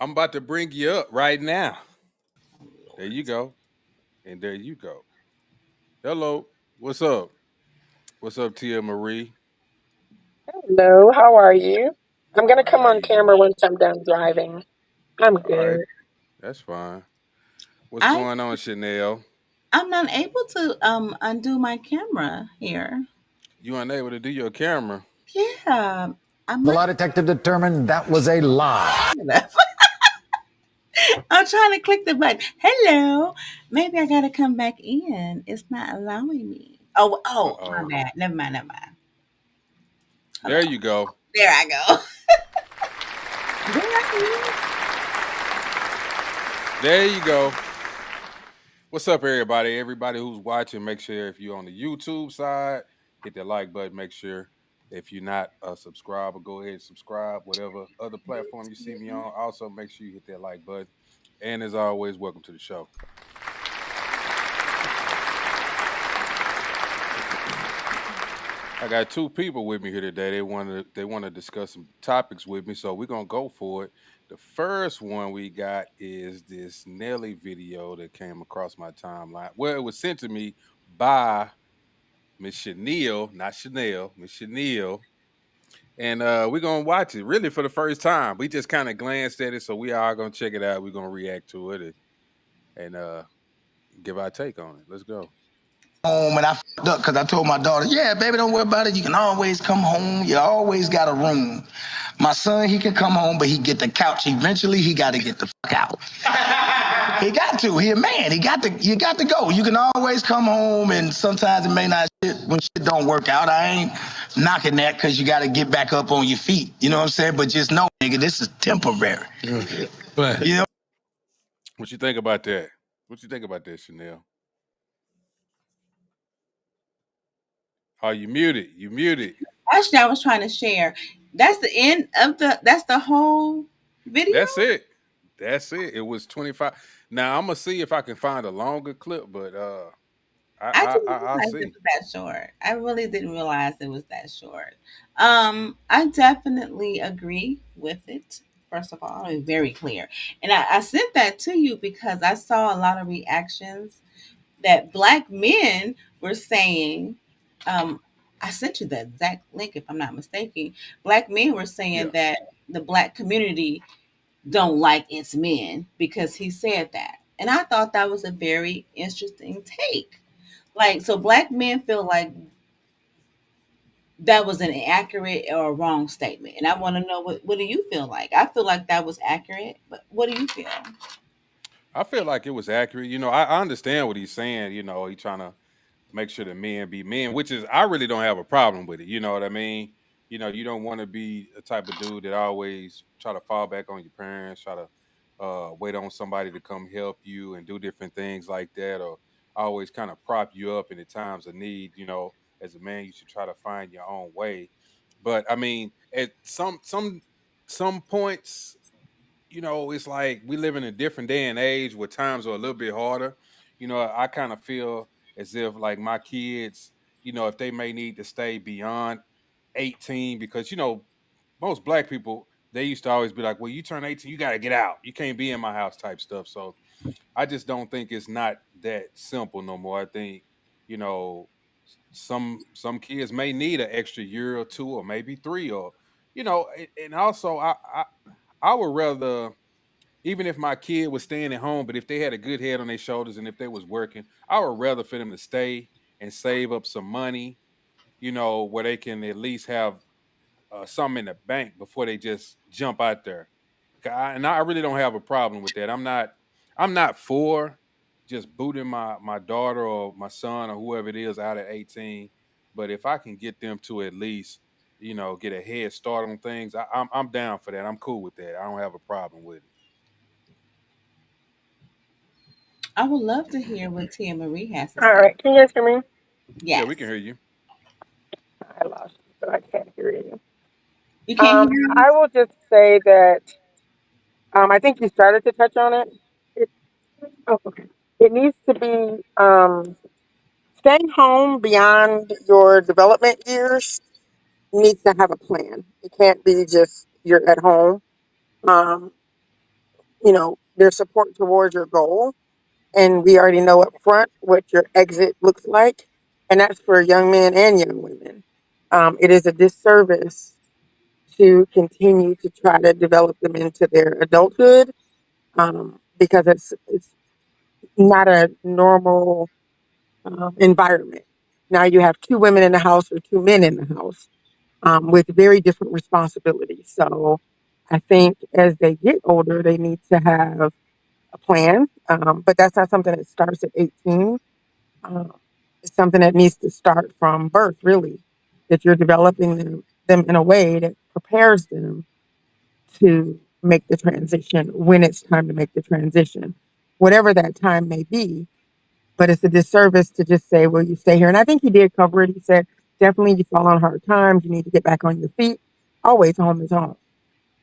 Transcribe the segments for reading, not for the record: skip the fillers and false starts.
I'm about to bring you up right now. Oh, There you Lord. go. And there you go. Hello. What's up? What's up, Tia Marie? Hello, how are you? I'm All gonna right, come how on you doing? camera once I'm done driving. I'm All right, good. that's fine. What's I going on, Chanel? I'm not able to undo my camera here. You unable to do your camera? Yeah, I The might lie detector determined that was a lie. have. I'm trying to click the button. Hello. Maybe I gotta come back in. It's not allowing me. Uh My oh. bad. Never mind, never mind. There Hello. you go. There I go. There I There you go. What's up, everybody? Everybody who's watching, make sure if you're on the YouTube side, hit that like button. Make sure if you're not a subscriber, go ahead and subscribe. Whatever other platform you see me am. on, also make sure you hit that like button. And as always, welcome to the show. I got two people with me here today. They want to discuss some topics with me, so we're gonna go for it. The first one we got is this Nelly video that came across my timeline. Well, it was sent to me by Miss Chanel, not Chanel, Miss Chanel. And we're gonna watch it really for the first time. We just kind of glanced at it, so we are gonna check it out. We're gonna react to it and give our take on it. Let's go. Home and I fucked up because I told my daughter, yeah, baby, don't worry about it. You can always come home. You always got a room. My son, he can come home, but he get the couch. Eventually, he got to get the fuck out. He got to. He a man. He got to. You got to go. You can always come home, and sometimes it may not shit when shit don't work out. I ain't knocking that because you got to get back up on your feet. You know what I'm saying? But just know, nigga, this is temporary. But You know. What you think about that? What you think about that, Chanel? Oh, you muted. You muted. Actually, I was trying to share. That's the end of that's the whole video. That's it. That's it. It was 25. Now I'm gonna see if I can find a longer clip, but I didn't I'll realize it see. was that short. I really didn't realize it was that short. I definitely agree with it. First of all, it's very clear. And I sent that to you because I saw a lot of reactions that black men were saying, um, I sent you the exact link if I'm not mistaken. Black men were saying Yeah. that the black community don't like its men because he said that. And I thought that was a very interesting take. Like, so black men feel like that was an inaccurate or a wrong statement. And I want to know what do you feel like? I feel like that was accurate, but what do you feel? I feel like it was accurate. I understand what he's saying. He's trying to make sure the men be men, which is I really don't have a problem with it. You know what I mean? You don't want to be a type of dude that always try to fall back on your parents, try to wait on somebody to come help you and do different things like that, or always kind of prop you up in the times of need. As a man, you should try to find your own way. But I mean, at some points, it's like we live in a different day and age where times are a little bit harder. I kind of feel as if like my kids, if they may need to stay beyond 18 because most black people they used to always be like, well, you turn 18, you got to get out. You can't be in my house type stuff. So I just don't think it's not that simple no more. I think, you know, some kids may need an extra year or two or maybe three or and also I would rather even if my kid was staying at home, but if they had a good head on their shoulders and if they was working, I would rather for them to stay and save up some money, where they can at least have some in the bank before they just jump out there. And I really don't have a problem with that. I'm not for just booting my daughter or my son or whoever it is out at 18. But if I can get them to at least, get a head start on things, I'm down for that. I'm cool with that. I don't have a problem with it. I would love to hear what Tia Marie has to All say. right, can you guys hear me? Yeah, we can Yes. hear you. I lost you, so I can't hear you. You can't hear I us? will just say that I think you started to touch on it. It okay. It needs to be staying home beyond your development years needs to have a plan. It can't be just you're at home. Um, their support towards your goal. And we already know up front what your exit looks like. And that's for young men and young women. It is a disservice to continue to try to develop them into their adulthood, because it's not a normal environment. Now you have two women in the house or two men in the house, with very different responsibilities. So I think as they get older, they need to have a plan, but that's not something that starts at 18. Um, it's something that needs to start from birth, really, that you're developing them in a way that prepares them to make the transition when it's time to make the transition, whatever that time may be. But it's a disservice to just say, well, you stay here. And I think he did cover it. He said, definitely you fall on hard times. You need to get back on your feet. Always home is home.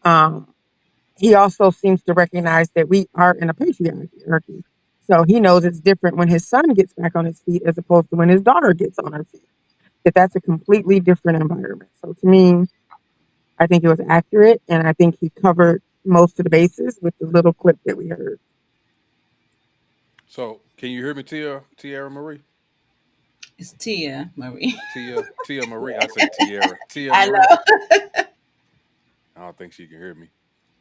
Um, he also seems to recognize that we are in a patriarchy. So he knows it's different when his son gets back on his feet as opposed to when his daughter gets on her feet. That's a completely different environment. So to me, I think it was accurate, and I think he covered most of the bases with the little clip that we heard. So can you hear me, Tiara Marie? It's Tia Marie. Tia Marie. I say Tiara. Tia I Marie. know. I don't think she can hear me.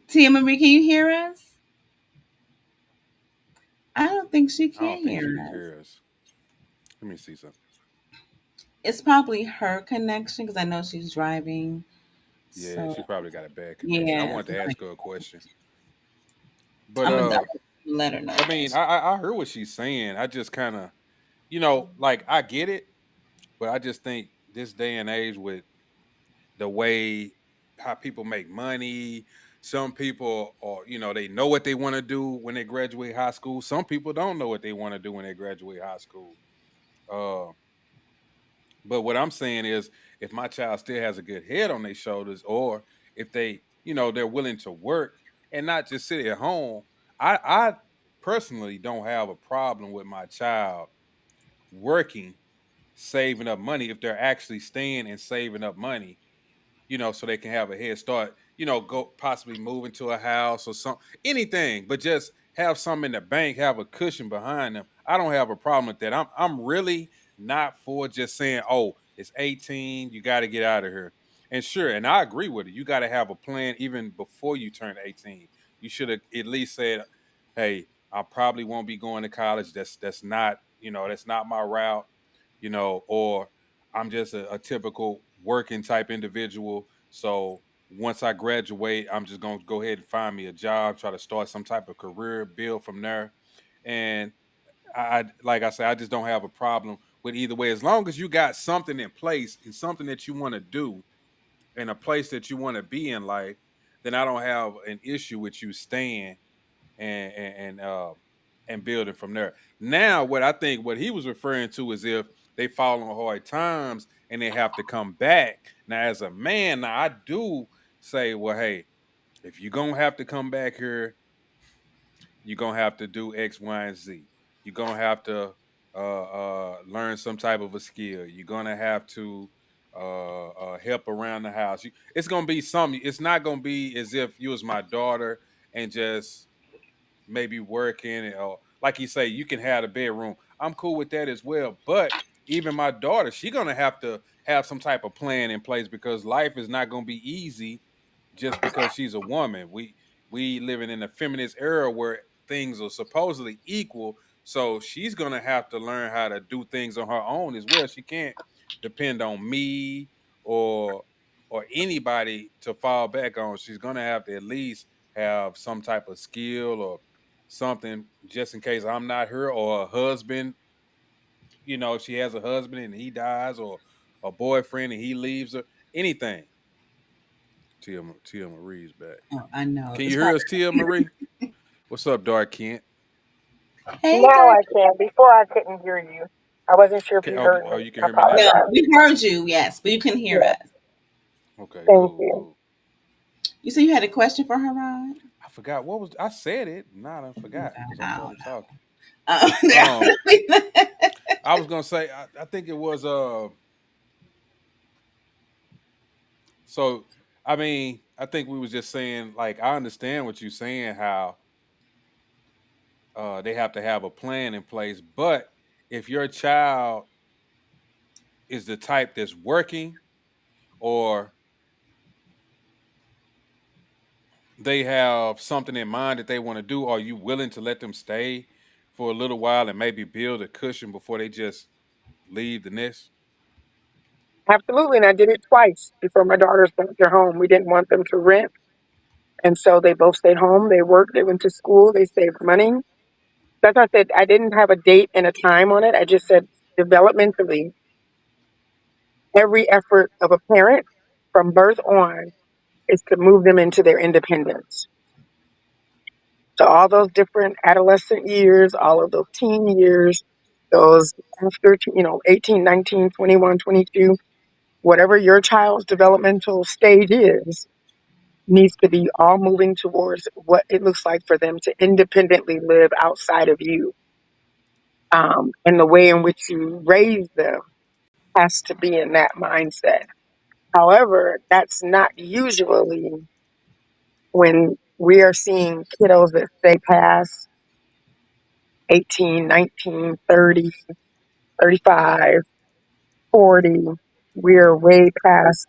Tia Marie, can you hear us? I don't think she I don't can think hear she can us. hear us. Let me see something. It's probably her connection because I know she's driving. Yeah, So she probably got a bad connection. I yeah, wanted to ask her a question, but I'm gonna let her know I mean, that. I heard what she's saying. I just kind of, like I get it, but I just think this day and age with the way how people make money, some people are, they know what they want to do when they graduate high school. Some people don't know what they want to do when they graduate high school. Uh, but what I'm saying is, if my child still has a good head on their shoulders, or if they, they're willing to work and not just sit at home, I personally don't have a problem with my child working, saving up money if they're actually staying and saving up money, so they can have a head start, go possibly move into a house or something, anything, but just have something in the bank, have a cushion behind them. I don't have a problem with that. I'm really not for just saying, oh, it's 18, you got to get out of here. And sure, and I agree with it. You got to have a plan even before you turn 18. You should have at least said, hey, I probably won't be going to college. That's not, that's not my route, or I'm just a typical working type individual. So once I graduate, I'm just gonna go ahead and find me a job, try to start some type of career, build from there. And like I said, I just don't have a problem with either way. As long as you got something in place and something that you want to do and a place that you want to be in life, then I don't have an issue with you staying and building from there. Now, what I think what he was referring to is if they fall on hard times and they have to come back. Now, as a man, now I do say, well, hey, if you're gonna have to come back here, you're gonna have to do X, Y, and Z. You're gonna have to learn some type of a skill. You're gonna have to help around the house. It's gonna be something. It's not gonna be as if you was my daughter and just maybe working, or like you say, you can have a bedroom. I'm cool with that as well. But even my daughter, she gonna have to have some type of plan in place because life is not gonna be easy just because she's a woman. We living in a feminist era where things are supposedly equal. So she's gonna have to learn how to do things on her own as well. She can't depend on me or anybody to fall back on. She's gonna have to at least have some type of skill or something just in case I'm not her, or a husband, if she has a husband and he dies, or a boyfriend and he leaves her, anything. Tia Marie's back. Oh, I know. Can It's you hear probably us, Tia Marie? What's up, Dark Kent? hey, Now Dark. I can. Before I couldn't hear you. I wasn't sure if you Oh, heard me. you can I hear me now? No, apologize. we heard you, yes, but you couldn't hear Yeah, us. Okay, thank cool, you. cool. You said you had a question for her, Rod? I forgot what was I said it. Nah, I forgot because I I started don't talking. Um, know. I was gonna say I think it was so I mean, I think we was just saying, like, I understand what you're saying, how they have to have a plan in place. But if your child is the type that's working, or they have something in mind that they want to do, are you willing to let them stay for a little while and maybe build a cushion before they just leave the nest? Absolutely. And I did it twice before my daughters got their home. We didn't want them to rent. And so they both stayed home. They worked, they went to school, they saved money. That's why I said I didn't have a date and a time on it. I just said developmentally, every effort of a parent from birth on is to move them into their independence. So all those different adolescent years, all of those teen years, those after, 18, 19, 21, 22, whatever your child's developmental stage is, needs to be all moving towards what it looks like for them to independently live outside of you. And the way in which you raise them has to be in that mindset. However, that's not usually when we are seeing kiddos that stay past 18, 19, 30, 35, 40. We're way past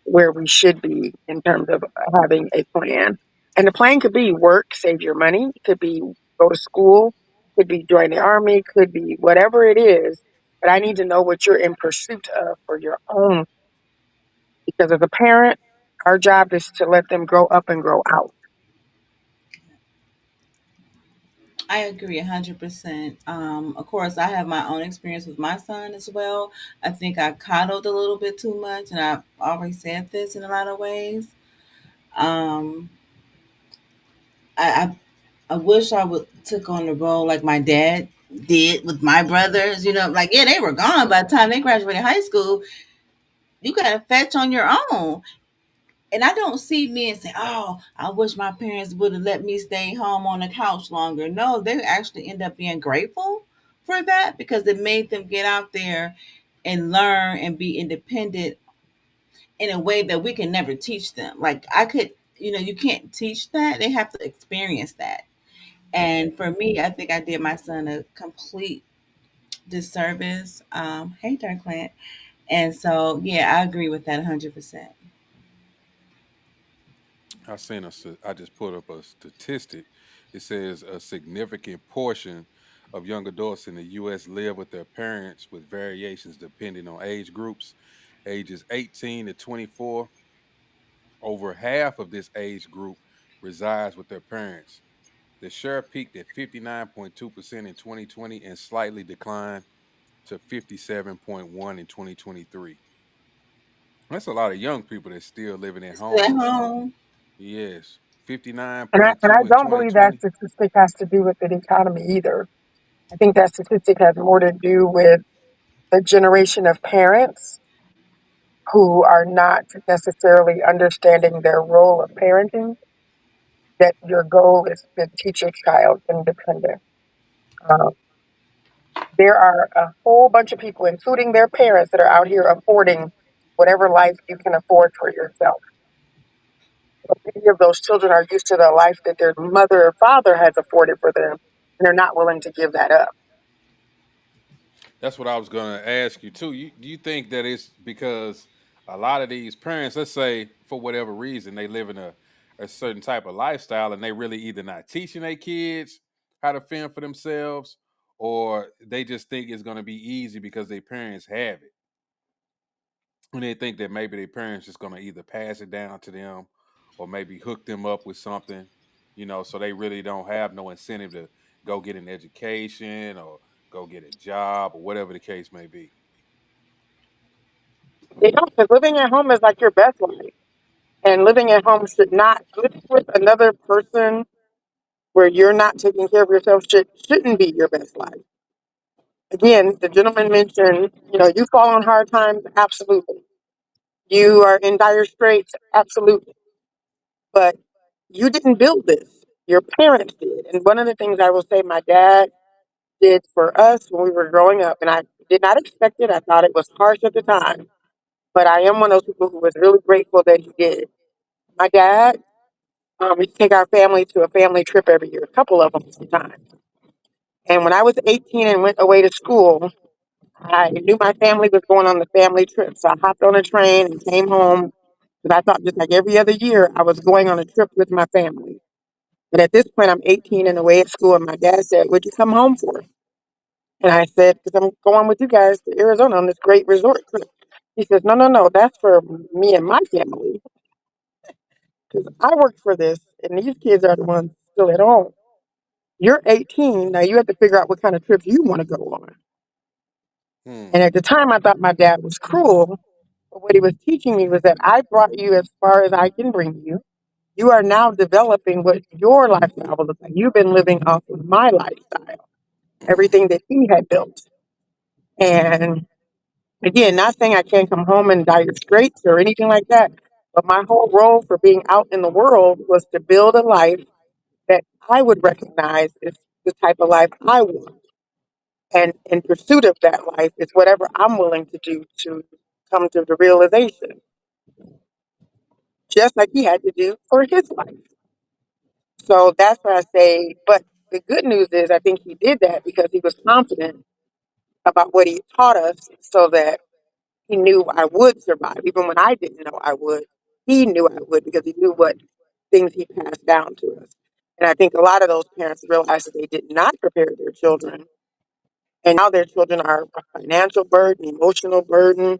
where we should be in terms of having a plan. And the plan could be work, save your money, could be go to school, could be join the army, could be whatever it is. But I need to know what you're in pursuit of for your own. Because as a parent, our job is to let them grow up and grow out. I agree 100%. Of course, I have my own experience with my son as well. I think I coddled a little bit too much, and I've always said this in a lot of ways. Um, I, I wish I would took on the role like my dad did with my brothers. You know, like yeah, they were gone by the time they graduated high school. You got to fetch on your own. And I don't see men say, "Oh, I wish my parents would have let me stay home on the couch longer." No, they actually end up being grateful for that because it made them get out there and learn and be independent in a way that we can never teach them. Like I could, you can't teach that. They have to experience that. And for me, I think I did my son a complete disservice. Hey, Dark Plant. And so, yeah, I agree with that 100%. I just put up a statistic. It says a significant portion of young adults in the U.S. live with their parents, with variations depending on age groups. Ages 18 to 24, over half of this age group resides with their parents. The share peaked at 59.2% in 2020 and slightly declined to 57.1 in 2023. That's a lot of young people that's still living at Still at home. home. Yes, And I 59.2 in don't believe that 2020. statistic has to do with the economy either. I think that statistic has more to do with the generation of parents who are not necessarily understanding their role of parenting, that your goal is to teach your child independence. Um, there are a whole bunch of people, including their parents, that are out here affording whatever life you can afford for yourself. But many of those children are used to the life that their mother or father has afforded for them, and they're not willing to give that up. That's what I was going to ask you too. Do you think that it's because a lot of these parents, let's say for whatever reason, they live in a certain type of lifestyle and they really either not teaching their kids how to fend for themselves, or they just think it's going to be easy because their parents have it. And they think that maybe their parents just going to either pass it down to them or maybe hook them up with something, so they really don't have no incentive to go get an education or go get a job or whatever the case may be. They don't, because living at home is like your best life. And living at home should not, living with another person where you're not taking care of yourself shouldn't be your best life. Again, the gentleman mentioned, you fall on hard times, absolutely. You are in dire straits, absolutely. But you didn't build this. Your parents did. And one of the things I will say my dad did for us when we were growing up, and I did not expect it. I thought it was harsh at the time. But I am one of those people who was really grateful that he did. My dad We take our family to a family trip every year, a couple of them sometimes. And when I was 18 and went away to school, I knew my family was going on the family trip. So I hopped on a train and came home because I thought just like every other year, I was going on a trip with my family. But at this point, I'm 18 and away at school. And my dad said, "What'd you come home for?" And I said, "Because I'm going with you guys to Arizona on this great resort trip." He says, "No, no, no, that's for me and my family. Because I worked for this, and these kids are the ones still at home. You're 18. Now you have to figure out what kind of trip you want to go on." Hmm. And at the time, I thought my dad was cruel. But what he was teaching me was that I brought you as far as I can bring you. You are now developing what your lifestyle will look like. You've been living off of my lifestyle, everything that he had built. And again, not saying I can't come home in dire straits or anything like that, but my whole role for being out in the world was to build a life that I would recognize is the type of life I want. And in pursuit of that life is whatever I'm willing to do to come to the realization, just like he had to do for his life. So that's why I say, but the good news is I think he did that because he was confident about what he taught us so that he knew I would survive. Even when I didn't know I would, he knew I would because he knew what things he passed down to us. And I think a lot of those parents realized that they did not prepare their children. And now their children are a financial burden, emotional burden.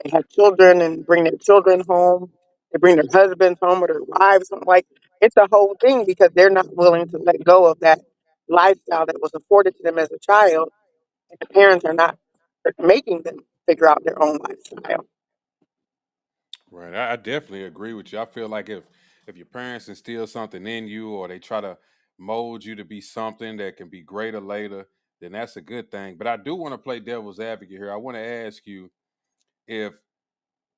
They have children and bring their children home. They bring their husbands home or their wives home. Like it's a whole thing because they're not willing to let go of that lifestyle that was afforded to them as a child. And the parents are not making them figure out their own lifestyle. Right. I definitely agree with you. I feel like if your parents instill something in you or they try to mold you to be something that can be greater later, then that's a good thing. But I do want to play devil's advocate here. I want to ask you if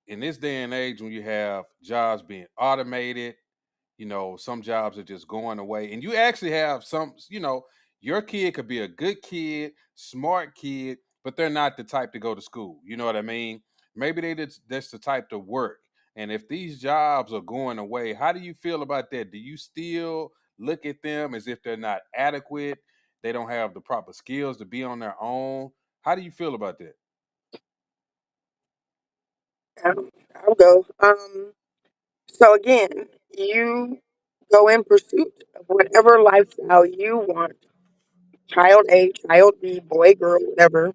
in this day and age when you have jobs being automated, some jobs are just going away, and you actually have some, your kid could be a good kid, smart kid, but they're not the type to go to school. You know what I mean? Maybe that's the type to work. And if these jobs are going away, how do you feel about that? Do you still look at them as if they're not adequate? They don't have the proper skills to be on their own. How do you feel about that? I'll go. So again, you go in pursuit of whatever lifestyle you want. Child A, child B, boy, girl, whatever.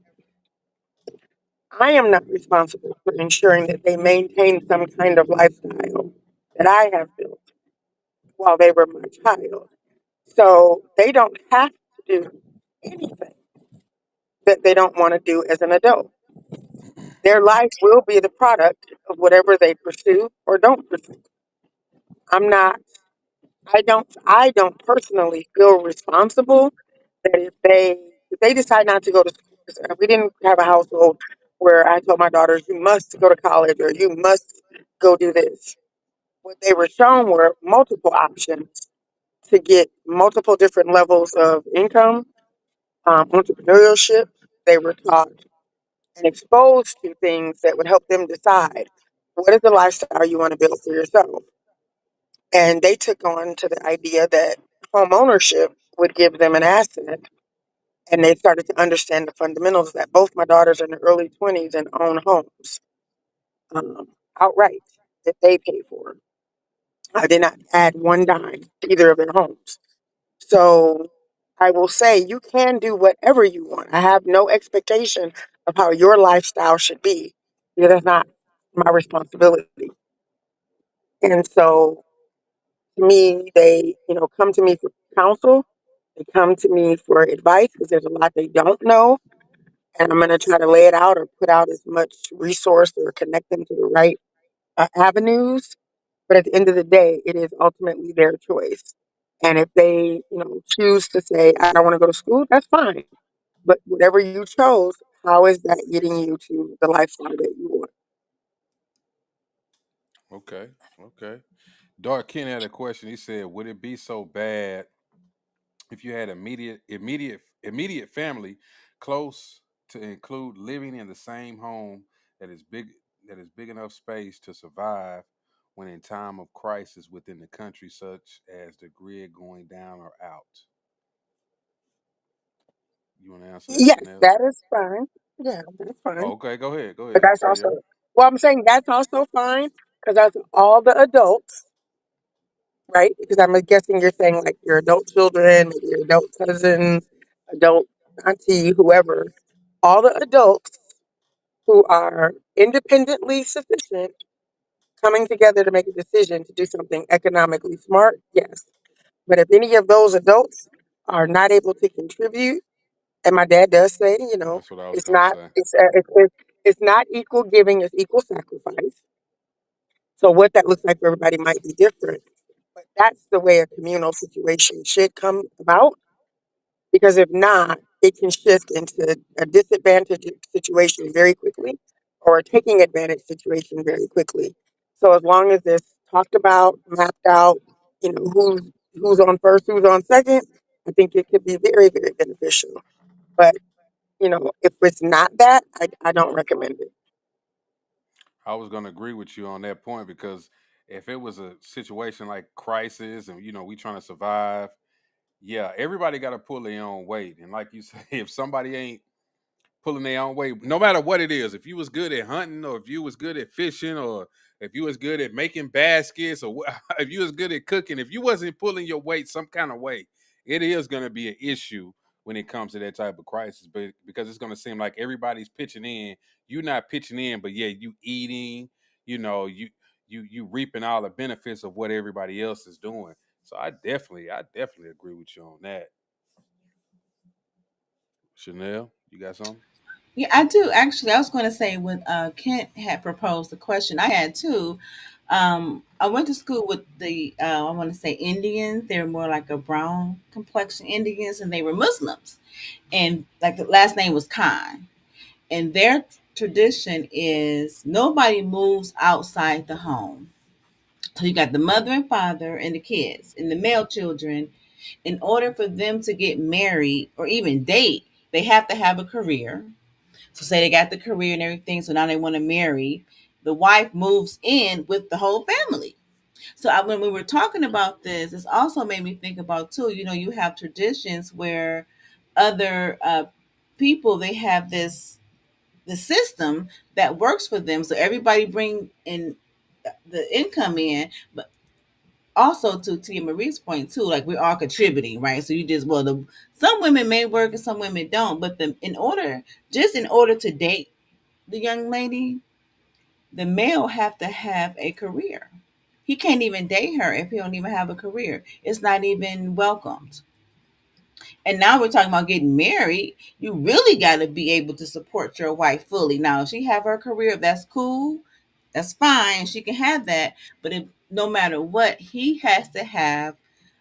I am not responsible for ensuring that they maintain some kind of lifestyle that I have built while they were my child. So they don't have to do anything that they don't want to do as an adult. Their life will be the product of whatever they pursue or don't pursue. I'm not I don't personally feel responsible that if they decide not to go to school, 'cause, we didn't have a household where I told my daughters you must go to college or you must go do this. What they were shown were multiple options to get multiple different levels of income, entrepreneurship. They were taught and exposed to things that would help them decide what is the lifestyle you want to build for yourself. And they took on to the idea that home ownership would give them an asset. And they started to understand the fundamentals that both my daughters are in the early 20s and own homes outright that they pay for. I did not add one dime to either of their homes. So I will say you can do whatever you want. I have no expectation of how your lifestyle should be because that's not my responsibility. And so to me, they, come to me for counsel. They come to me for advice because there's a lot they don't know. And I'm going to try to lay it out or put out as much resource or connect them to the right avenues. But at the end of the day, it is ultimately their choice. And if they, choose to say, I don't want to go to school, that's fine. But whatever you chose, how is that getting you to the lifestyle that you want? Okay. Okay. Dark Ken had a question. He said, "Would it be so bad if you had immediate family close to include living in the same home that is big that is big enough space to survive when in time of crisis within the country, such as the grid going down or out? You want to answer that, Yes, Chanel? that is fine. Yeah, that's Oh, fine. okay, go ahead. Go But ahead. that's Yeah. also, well, I'm saying that's also fine because that's all the adults, right? Because I'm guessing you're saying like your adult children, maybe your adult cousins, adult auntie, whoever, all the adults who are independently sufficient coming together to make a decision to do something economically smart, yes. But if any of those adults are not able to contribute, and my dad does say, That's what I was it's gonna not say. it's not equal giving, it's equal sacrifice. So what that looks like for everybody might be different. But that's the way a communal situation should come about. Because if not, it can shift into a disadvantaged situation very quickly or a taking advantage situation very quickly. So as long as it's talked about, mapped out, who's on first, who's on second, I think it could be very, very beneficial. But, if it's not that, I don't recommend it. I was gonna agree with you on that point because if it was a situation like crisis and we trying to survive, yeah, everybody got to pull their own weight. And like you say, if somebody ain't pulling their own weight, no matter what it is. If you was good at hunting, or if you was good at fishing, or if you was good at making baskets, or if you was good at cooking, if you wasn't pulling your weight some kind of way, it is going to be an issue when it comes to that type of crisis. But because it's going to seem like everybody's pitching in, you're not pitching in, but yeah, you eating, you reaping all the benefits of what everybody else is doing. So I definitely agree with you on that. Chanel, you got something? Yeah, I do actually. I was going to say when Kent had proposed the question, I had too. I went to school with the I want to say Indians. They were more like a brown complexion Indians, and they were Muslims. And like the last name was Khan. And their tradition is nobody moves outside the home. So you got the mother and father and the kids and the male children. In order for them to get married or even date, they have to have a career. So say they got the career and everything, so now they want to marry. The wife moves in with the whole family. So when we were talking about this, it's also made me think about too. You have traditions where other people they have the system that works for them. So everybody bring in the income in, but also to Tia Marie's point too, like we're all contributing, right? So you just some women may work and some women don't, but in order to date the young lady, the male have to have a career. He can't even date her if he don't even have a career. It's not even welcomed. And now we're talking about getting married. You really got to be able to support your wife fully. Now, if she have her career, that's cool. That's fine. She can have that. But if no matter what, he has to have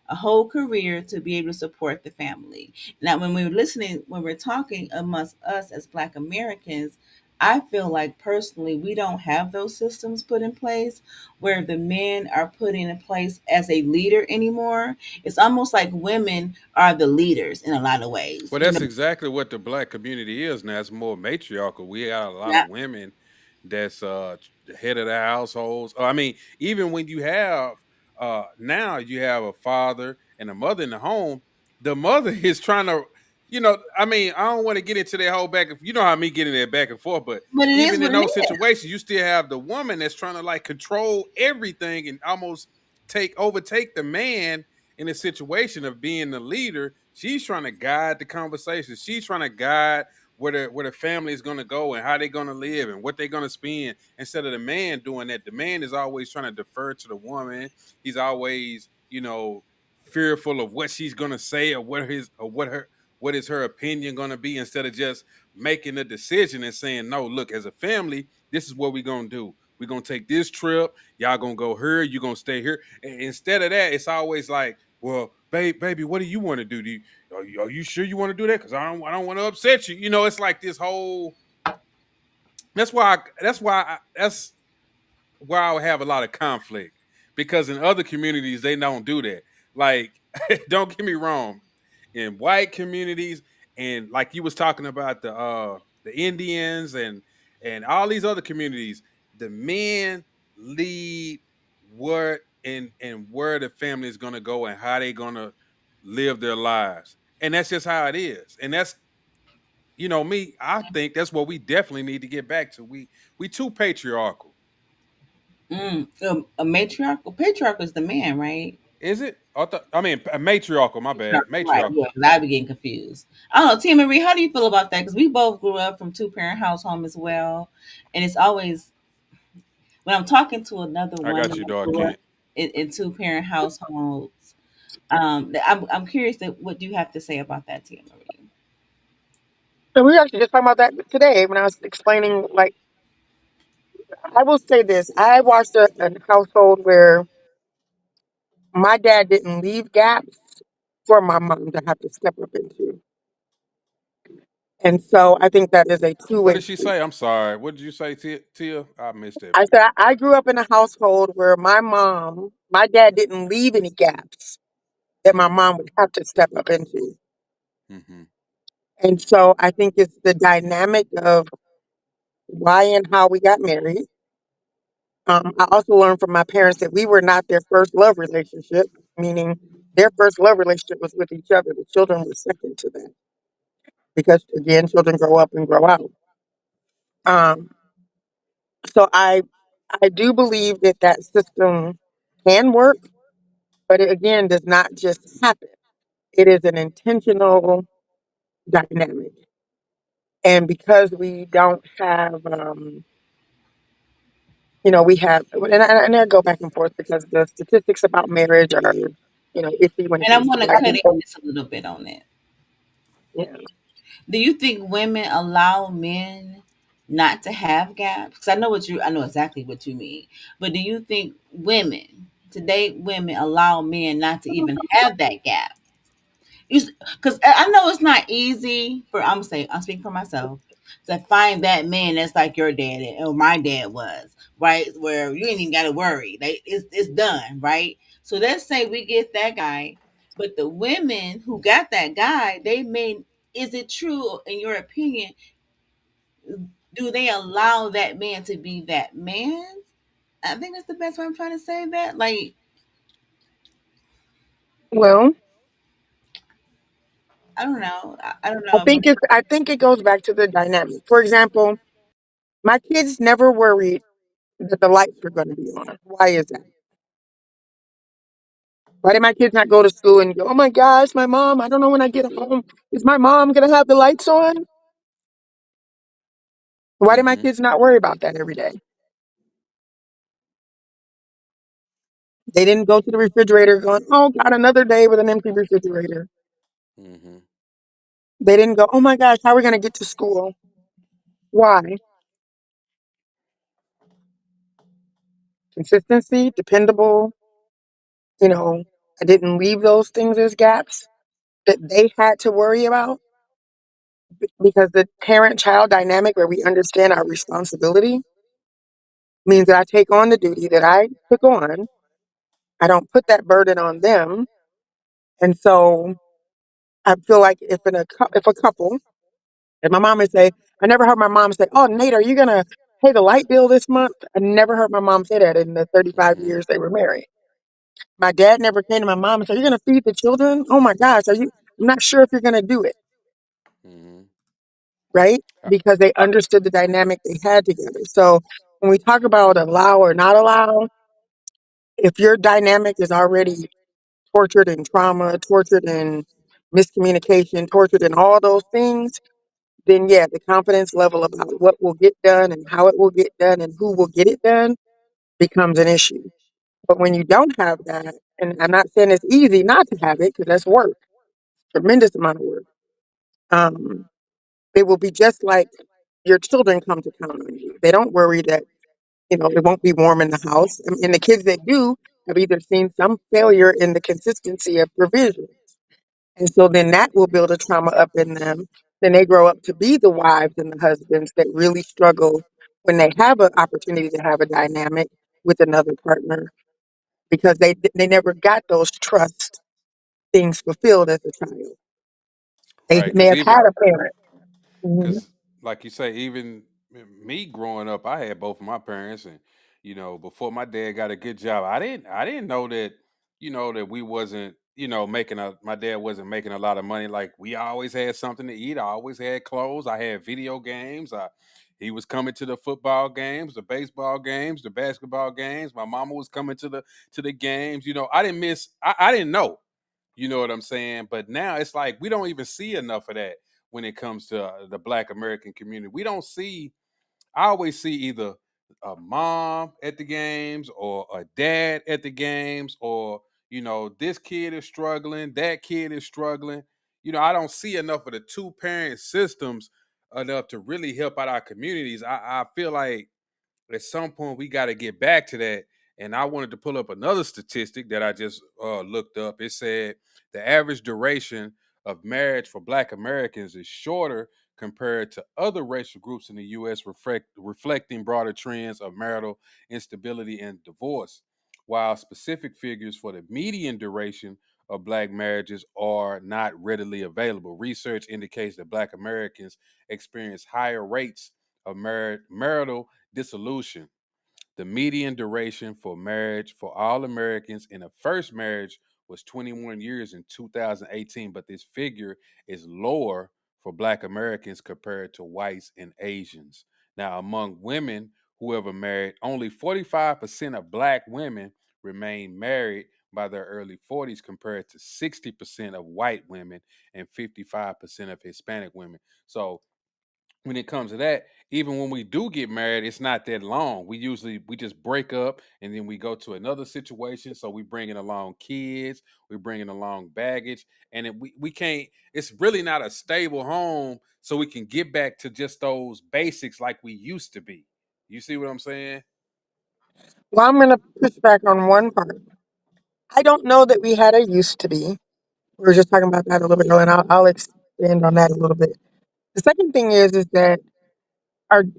a whole career to be able to support the family. Now, when we're talking amongst us as Black Americans, I feel like personally we don't have those systems put in place where the men are put in place as a leader anymore. It's almost like women are the leaders in a lot of ways. Well, that's exactly what the black community is now. It's more matriarchal. We got a lot of Yeah. women that's the head of the households. I mean, even when you have now you have a father and a mother in the home, the mother is trying to, I mean, I don't want to get into that whole back and you know how me getting that back and forth, but But it is even what in it those is. situations, you still have the woman that's trying to like control everything and almost overtake the man in a situation of being the leader. She's trying to guide the conversation. She's trying to guide where the family is going to go and how they're going to live and what they're going to spend. Instead of the man doing that, the man is always trying to defer to the woman. He's always, fearful of what she's going to say or what is her opinion going to be, instead of just making a decision and saying, no, look, as a family, this is what we're going to do. We're going to take this trip. Y'all going to go here. You're going to stay here. And instead of that, it's always like, well, baby, what do you want to do? Are you sure you want to do that? Because I don't want to upset you. It's like this whole. That's where I would have a lot of conflict, because in other communities they don't do that. Like, don't get me wrong, in white communities, and like you was talking about the Indians and all these other communities, the men lead where the family is gonna go and how they gonna live their lives. And that's just how it is. And that's me, I think that's what we definitely need to get back to. We too patriarchal. A matriarch. Patriarch is the man, right? Is it? I mean, a matriarchal. My bad, Right. Yeah, matriarchal. 'cause I'd be getting confused. I don't know, Tia Marie, how do you feel about that? Because we both grew up from two parent household as well, and it's always when I'm talking to another I got woman you, that dog. grew up Kent. in two parent households. I'm curious that what do you have to say about that, Tia Marie? So we were actually just talking about that today when I was explaining. Like, I will say this: I watched a household where my dad didn't leave gaps for my mom to have to step up into, and so I think that is a What two-way did she street. say? I'm sorry. What did you say, Tia? I missed I everything. said I grew up in a household where my dad didn't leave any gaps that my mom would have to step up into. Mm-hmm. And so I think it's the dynamic of why and how we got married. I also learned from my parents that we were not their first love relationship, meaning their first love relationship was with each other. The children were second to that because, again, children grow up and grow out. Um, so I do believe that that system can work, but it again does not just happen. It is an intentional dynamic, and because we don't have we have, and I go back and forth because the statistics about marriage are, iffy when it And I comes to want to black cut in people. just a little bit on it. Yeah. Do you think women allow men not to have gaps? Because I know exactly what you mean. But do you think today women allow men not to even have that gap? Because I know it's not easy for I'm speaking for myself to find that man that's like your dad or my dad was, right? Where you ain't even got to worry, it's done, right? So let's say we get that guy, but the women who got that guy, they may is it true in your opinion? Do they allow that man to be that man? I think that's the best way I'm trying to say that. Like Well, I don't know. But I think it goes back to the dynamic. For example, my kids never worried that the lights were going to be on. Why is that? Why did my kids not go to school and go, oh my gosh, my mom, I don't know when I get home, is my mom going to have the lights on? Why did my Mm-hmm. kids not worry about that every day? They didn't go to the refrigerator going, oh God, another day with an empty refrigerator. Mm-hmm. They didn't go, oh my gosh, how are we going to get to school? Why? Consistency, dependable, you know, I didn't leave those things as gaps that they had to worry about because the parent child dynamic where we understand our responsibility means that I take on the duty that I took on. I don't put that burden on them. And so I feel like if a couple, and my mom would say, I never heard my mom say, oh, Nate, are you going to pay the light bill this month? I never heard my mom say that in the 35 Mm-hmm. years they were married. My dad never came to my mom and said, you're going to feed the children? Oh my gosh, I'm not sure if you're going to do it. Mm-hmm. Right? Because they understood the dynamic they had together. So when we talk about allow or not allow, if your dynamic is already tortured in trauma, tortured in miscommunication, tortured in all those things, then yeah, the confidence level about what will get done and how it will get done and who will get it done becomes an issue. But when you don't have that, and I'm not saying it's easy not to have it because that's work, tremendous amount of work. Um, it will be just like your children come to count on you. They don't worry that it won't be warm in the house, and the kids that do have either seen some failure in the consistency of provision. And so then that will build a trauma up in them. Then they grow up to be the wives and the husbands that really struggle when they have an opportunity to have a dynamic with another partner because they never got those trust things fulfilled as a child. They Right. may Because have even had a parent. Mhm. because like you say, even me growing up, I had both of my parents, and before my dad got a good job. I didn't know that, that we wasn't, making a my dad wasn't making a lot of money. Like, we always had something to eat. I always had clothes. I had video games. He was coming to the football games, the baseball games, the basketball games. My mama was coming to the games. I didn't miss. I didn't know. You know what I'm saying? But now it's like we don't even see enough of that when it comes to the Black American community. We don't see. I always see either a mom at the games or a dad at the games, or this kid is struggling, that kid is struggling. I don't see enough of the two parent systems enough to really help out our communities. I feel like at some point we got to get back to that. And I wanted to pull up another statistic that I just looked up. It said the average duration of marriage for Black Americans is shorter compared to other racial groups in the U.S., reflecting broader trends of marital instability and divorce. While specific figures for the median duration of Black marriages are not readily available, research indicates that Black Americans experience higher rates of marital dissolution. The median duration for marriage for all Americans in a first marriage was 21 years in 2018, but this figure is lower for Black Americans compared to whites and Asians. Now, among women who ever married, only 45% of Black women remain married by their early 40s compared to 60% of white women and 55% of Hispanic women. So when it comes to that, even when we do get married, it's not that long. We just break up and then we go to another situation. So we bringing along kids, we bringing along baggage, and we can't. It's really not a stable home, so we can get back to just those basics like we used to be. You see what I'm saying? Well, I'm going to push back on one part. I don't know that we had a used to be. We were just talking about that a little bit earlier, and I'll expand on that a little bit. The second thing is that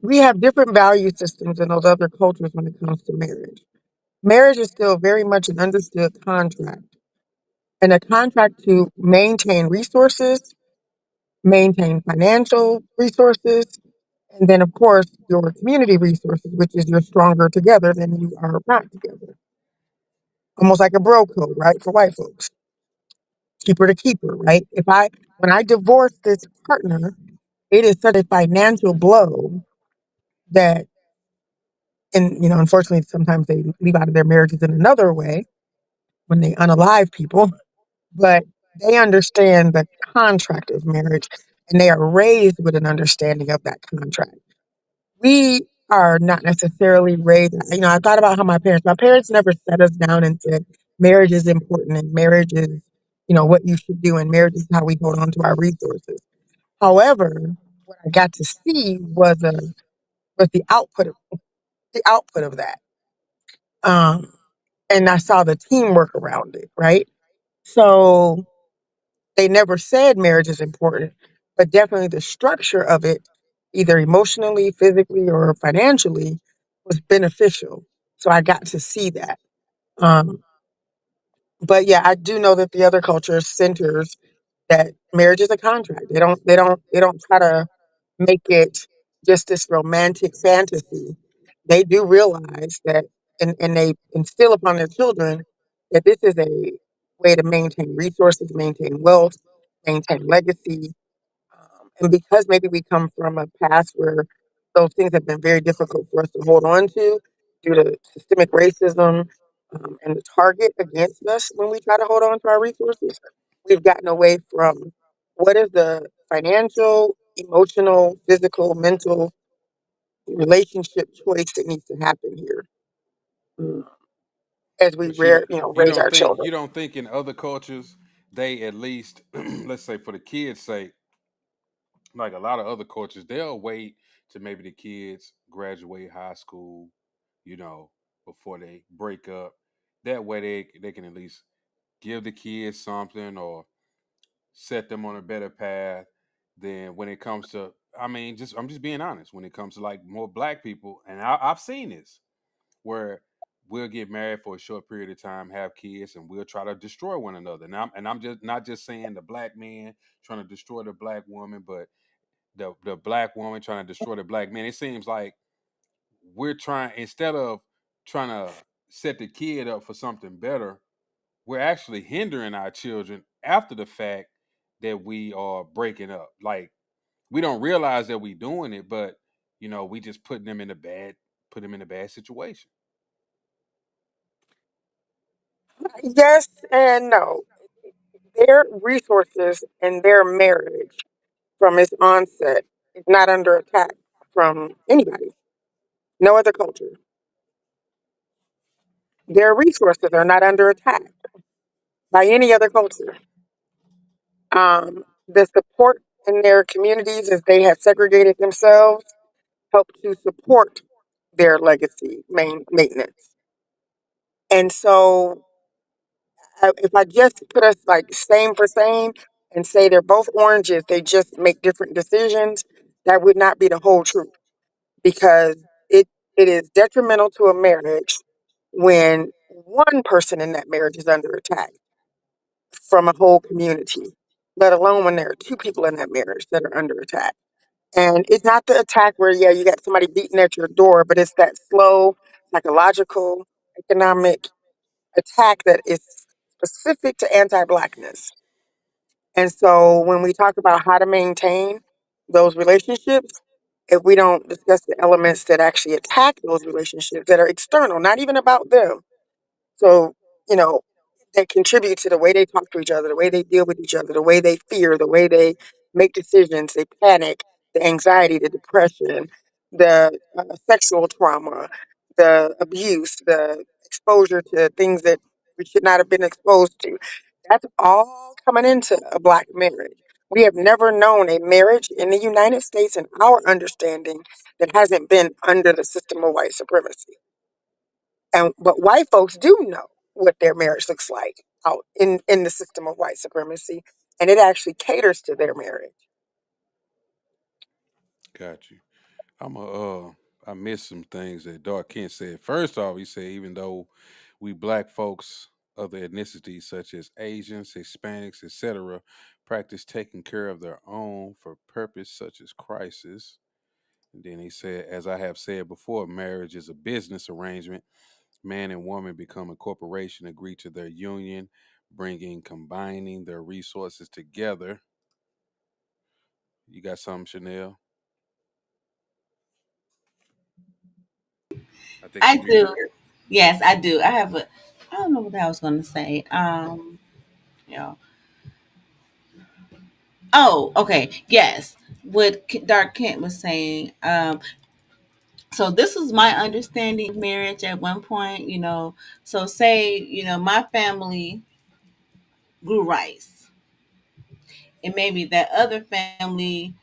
we have different value systems in those other cultures when it comes to marriage. Marriage is still very much an understood contract, and a contract to maintain resources, maintain financial resources, and then, of course, your community resources, which is you're stronger together than you are not together. Almost like a bro code, right? For white folks, keeper to keeper, right? When I divorce this partner, it is such a financial blow that, and unfortunately, sometimes they leave out of their marriages in another way when they unalive people, but they understand the contract of marriage and they are raised with an understanding of that contract. We are not necessarily raised. I thought about how my parents never set us down and said marriage is important and marriage is, what you should do, and marriage is how we hold on to our resources. However, what I got to see was the output of that. Um, and I saw the teamwork around it, right? So they never said marriage is important, but definitely the structure of it, either emotionally, physically, or financially, was beneficial. So I got to see that. Um, but yeah, I do know that the other culture centers that marriage is a contract. They don't try to make it just this romantic fantasy. They do realize that, and they instill upon their children that this is a way to maintain resources, maintain wealth, maintain legacy. And because maybe we come from a past where those things have been very difficult for us to hold on to due to systemic racism, and the target against us when we try to hold on to our resources, we've gotten away from what is the financial, emotional, physical, mental relationship choice that needs to happen here, mm, as we But you raise don't our think children. in other cultures they at least, let's say for the kids' sake, like a lot of other cultures, they'll wait to maybe the kids graduate high school, you know, before they break up. That way they can at least give the kids something or set them on a better path than when it comes to, I mean, just I'm just being honest, when it comes to like more black people, and I've seen this where we'll get married for a short period of time, have kids, and we'll try to destroy one another. And I'm just not just saying the black man trying to destroy the black woman, but the black woman trying to destroy the black man. It seems like we're trying, instead of trying to set the kid up for something better, we're actually hindering our children after the fact that we are breaking up. Like we don't realize that we doing it, but we just put them in a bad situation. Yes and no. Their resources and their marriage from its onset is not under attack from anybody, no other culture. Their resources are not under attack by any other culture. The support in their communities as they have segregated themselves help to support their legacy maintenance. And so, if I just put us like same for same and say they're both oranges, they just make different decisions, that would not be the whole truth because it it is detrimental to a marriage when one person in that marriage is under attack from a whole community, let alone when there are two people in that marriage that are under attack. And it's not the attack where, yeah, you got somebody beating at your door, but it's that slow, psychological, economic attack that is specific to anti Blackness. And so when we talk about how to maintain those relationships, if we don't discuss the elements that actually attack those relationships that are external, not even about them. So, you know, they contribute to the way they talk to each other, the way they deal with each other, the way they fear, the way they make decisions, they panic, the anxiety, the depression, the sexual trauma, the abuse, the exposure to things that we should not have been exposed to. That's all coming into a Black marriage. We have never known a marriage in the United States, in our understanding, that hasn't been under the system of white supremacy. And but white folks do know what their marriage looks like out in the system of white supremacy, and it actually caters to their marriage. Got you. I'm a I missed some things that Dark Kent said. First off, he said even though we black folks, other ethnicities such as Asians, Hispanics, etc., practice taking care of their own for purpose such as crisis. And then he said, as I have said before, marriage is a business arrangement. Man and woman become a corporation, agree to their union, combining their resources together. You got something, Chanel? I think I you muted. do. Yes, I do. I have a. I don't know what I was going to say. You know. Oh, okay. Yes. What Dark Kent was saying. So this is my understanding of marriage at one point. So say my family grew rice, and maybe that other family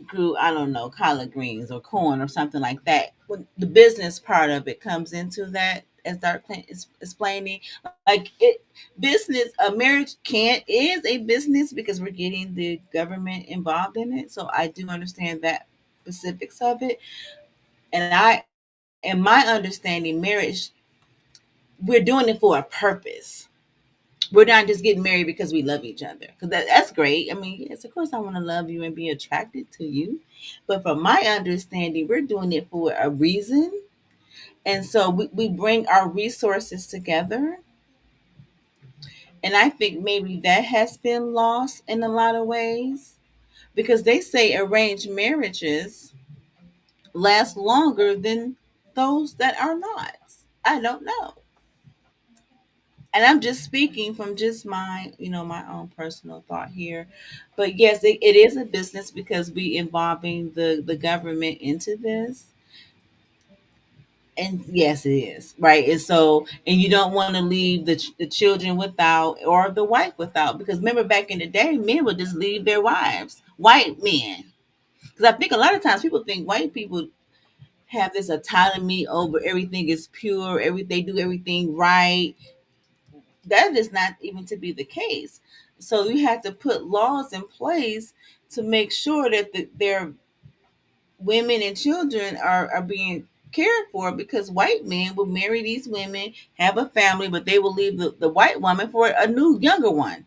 grew, I don't know, collard greens or corn or something like that. When the business part of it comes into that, as Dark Clint is explaining, like it, business, a marriage is a business because we're getting the government involved in it. So I do understand that specifics of it, and in my understanding, marriage, we're doing it for a purpose. We're not just getting married because we love each other. Because that's great. I mean, yes, of course, I want to love you and be attracted to you. But from my understanding, we're doing it for a reason. And so we bring our resources together. And I think maybe that has been lost in a lot of ways because they say arranged marriages last longer than those that are not. I don't know. And I'm just speaking from just my own personal thought here. But yes, it is a business because we involving the government into this. And yes, it is right. And so, and you don't want to leave the children without or the wife without, because remember back in the day, men would just leave their wives, white men. Because I think a lot of times people think white people have this autonomy over everything is pure, they do everything right. That is not even to be the case. So you have to put laws in place to make sure that their women and children are being cared for, because white men will marry these women, have a family, but they will leave the white woman for a new younger one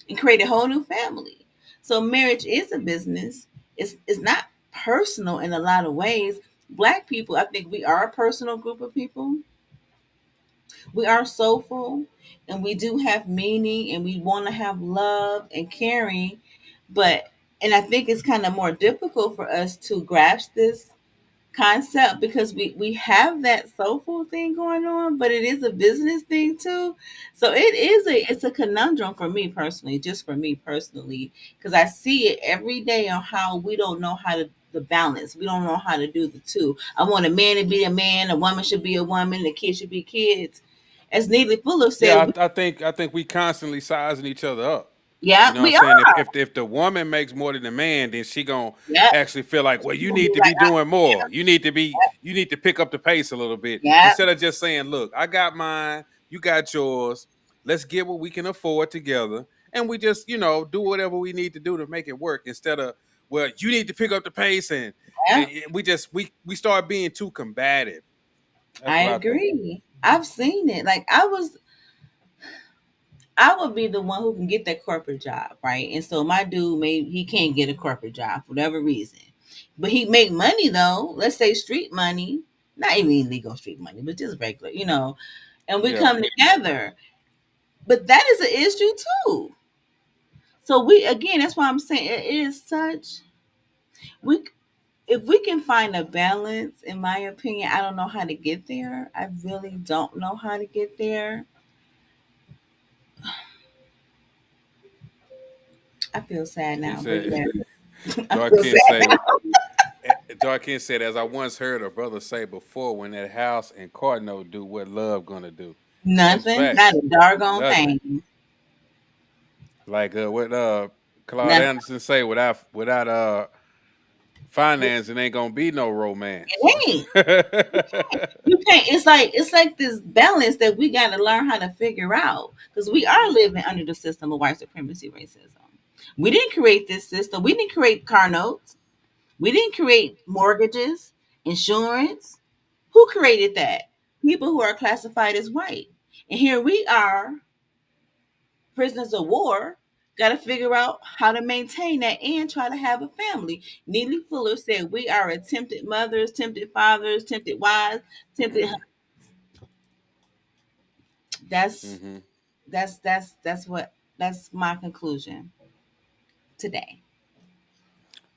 and create a whole new family. So marriage is a business. It's not personal in a lot of ways. Black people, I think we are a personal group of people. We are soulful, and we do have meaning, and we want to have love and caring, but and I think it's kind of more difficult for us to grasp this concept because we have that soulful thing going on, but it is a business thing too. So it's a conundrum for me personally, just for me personally, because I see it every day on how we don't know how to the balance. We don't know how to do the two. I want a man to be a man, a woman should be a woman, the kids should be kids. As Neely Fuller Yeah, said, I think we constantly sizing each other up. yeah, You know what I'm we saying? are. If the woman makes more than the man, then she gonna Yeah, actually feel like, well, she's you gonna be need to like, be doing more. yeah, You need to pick up the pace a little bit yeah, instead of just saying, look, I got mine, you got yours. Let's get what we can afford together, and we just do whatever we need to do to make it work. Instead of, well, you need to pick up the pace, and yeah. and we start being too combative. That's I what I think. agree. I've seen it. Like I would be the one who can get that corporate job, right? And so my dude, maybe he can't get a corporate job for whatever reason, but he make money though. Let's say street money, not even illegal street money, but just regular, And we Yeah, come together, but that is an issue too. So we again, that's why I'm saying it is such we. If we can find a balance, in my opinion, I don't know how to get there. I really don't know how to get there. I feel sad he now, but said. yeah, I feel Dark sad say now. Darkin said, as I once heard a brother say before, when that house and car note do, what love gonna do? That's Nothing, not facts. a doggone Nothing. thing. Like what Claude Nothing. Anderson say, without finance, it ain't gonna be no romance. It ain't. You can't. It's like this balance that we got to learn how to figure out because we are living under the system of white supremacy racism. We didn't create this system. We didn't create car notes. We didn't create mortgages, insurance. Who created that? People who are classified as white. And here we are, prisoners of war, got to figure out how to maintain that and try to have a family. Neely Fuller said, "We are tempted mothers, tempted fathers, tempted wives, tempted." That's hmm that's my conclusion today.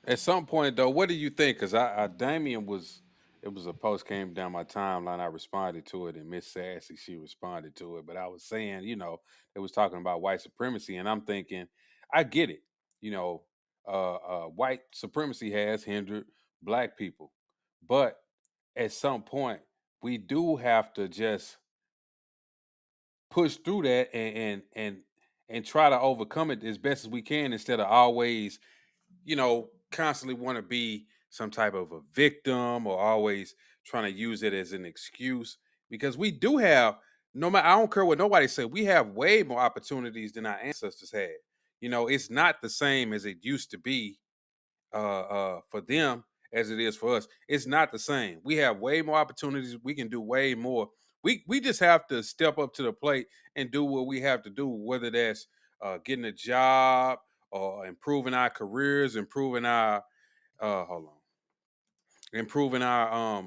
At some point, though, what do you think? Because Damien was, it was a post came down my timeline. I responded to it, and Miss Sassy she responded to it. But I was saying, it was talking about white supremacy, and I'm thinking, I get it. You know, white supremacy has hindered black people, but at some point, we do have to just push through that and try to overcome it as best as we can instead of always constantly want to be some type of a victim or always trying to use it as an excuse because we do have no matter I don't care what nobody said, we have way more opportunities than our ancestors had. It's not the same as it used to be for them as it is for us. It's not the same. We have way more opportunities. We can do way more. We just have to step up to the plate and do what we have to do, whether that's getting a job or improving our careers, hold on, improving our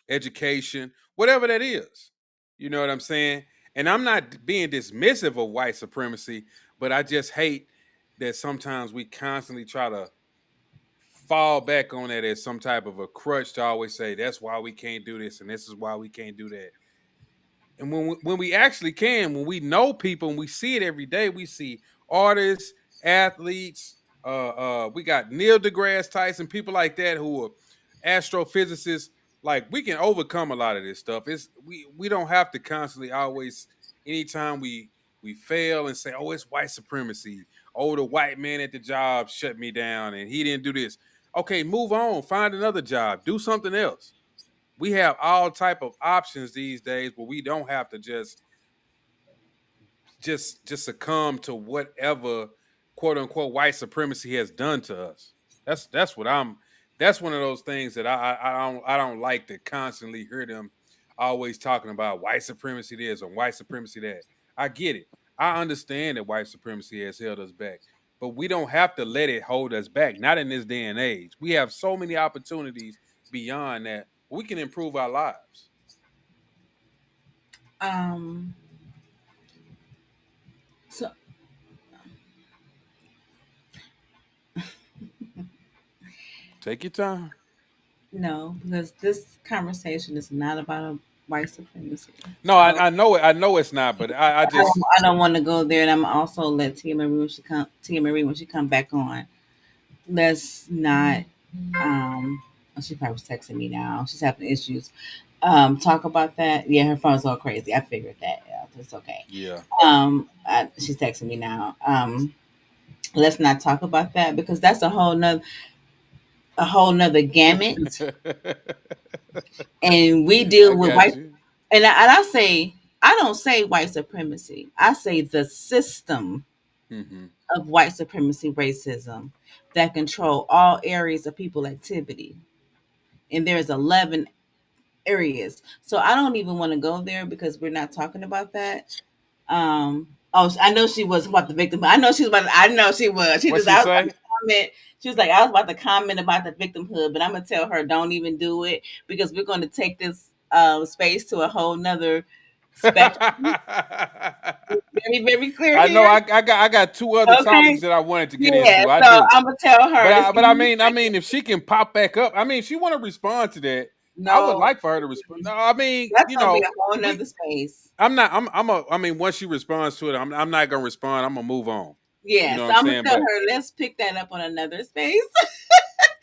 education, whatever that is. You know what I'm saying? And I'm not being dismissive of white supremacy, but I just hate that sometimes we constantly try to fall back on that as some type of a crutch to always say that's why we can't do this and this is why we can't do that. And when we actually can, when we know people and we see it every day, we see artists, athletes, we got Neil deGrasse Tyson, people like that who are astrophysicists. Like we can overcome a lot of this stuff. We don't have to constantly always anytime we fail and say, oh, it's white supremacy. Oh, the white man at the job shut me down and he didn't do this. Okay, move on, find another job, do something else. We have all type of options these days where we don't have to just succumb to whatever quote unquote white supremacy has done to us. That's what I'm. That's one of those things that I don't like to constantly hear them always talking about white supremacy this or white supremacy that. I get it. I understand that white supremacy has held us back, but we don't have to let it hold us back. Not in this day and age. We have so many opportunities beyond that. We can improve our lives. Um, so Take your time. no, because this conversation is not about a white supremacy. No, So I know it. I know it's not, but I just I don't want to go there, and I'm also let Tia Marie when she come back on. Let's not. Oh, she probably was texting me now. She's having issues. Talk about that. Yeah, her phone's all crazy. I figured that. Yeah, it's okay. yeah. She's texting me now. Let's not talk about that because that's a whole nother gamut, and we I deal with got white. you. And I say I don't say white supremacy. I say the system Hmm. of white supremacy racism that control all areas of people activity. And there's 11 areas. So I don't even want to go there because we're not talking about that. Oh, I know she was about the victim. I know she was about. I know she was. She What just. she I was about say? to comment. She was like, I was about to comment about the victimhood, but I'm gonna tell her don't even do it because we're going to take this space to a whole nother spectrum. Very, very clear I know. here. I got two other topics Okay. that I wanted to get Yeah. into. I So do. I'm gonna tell her. Just But give me I a mean, second. if she can pop back up, I mean, if she want to respond to that, I would No, like for her to respond. No, I mean, that's gonna be a whole we. nother space. I'm not. I mean, once she responds to it, I'm not gonna respond. I'm gonna move on. You Yeah. know what So I'm I'm gonna saying? tell But her. Let's pick that up on another space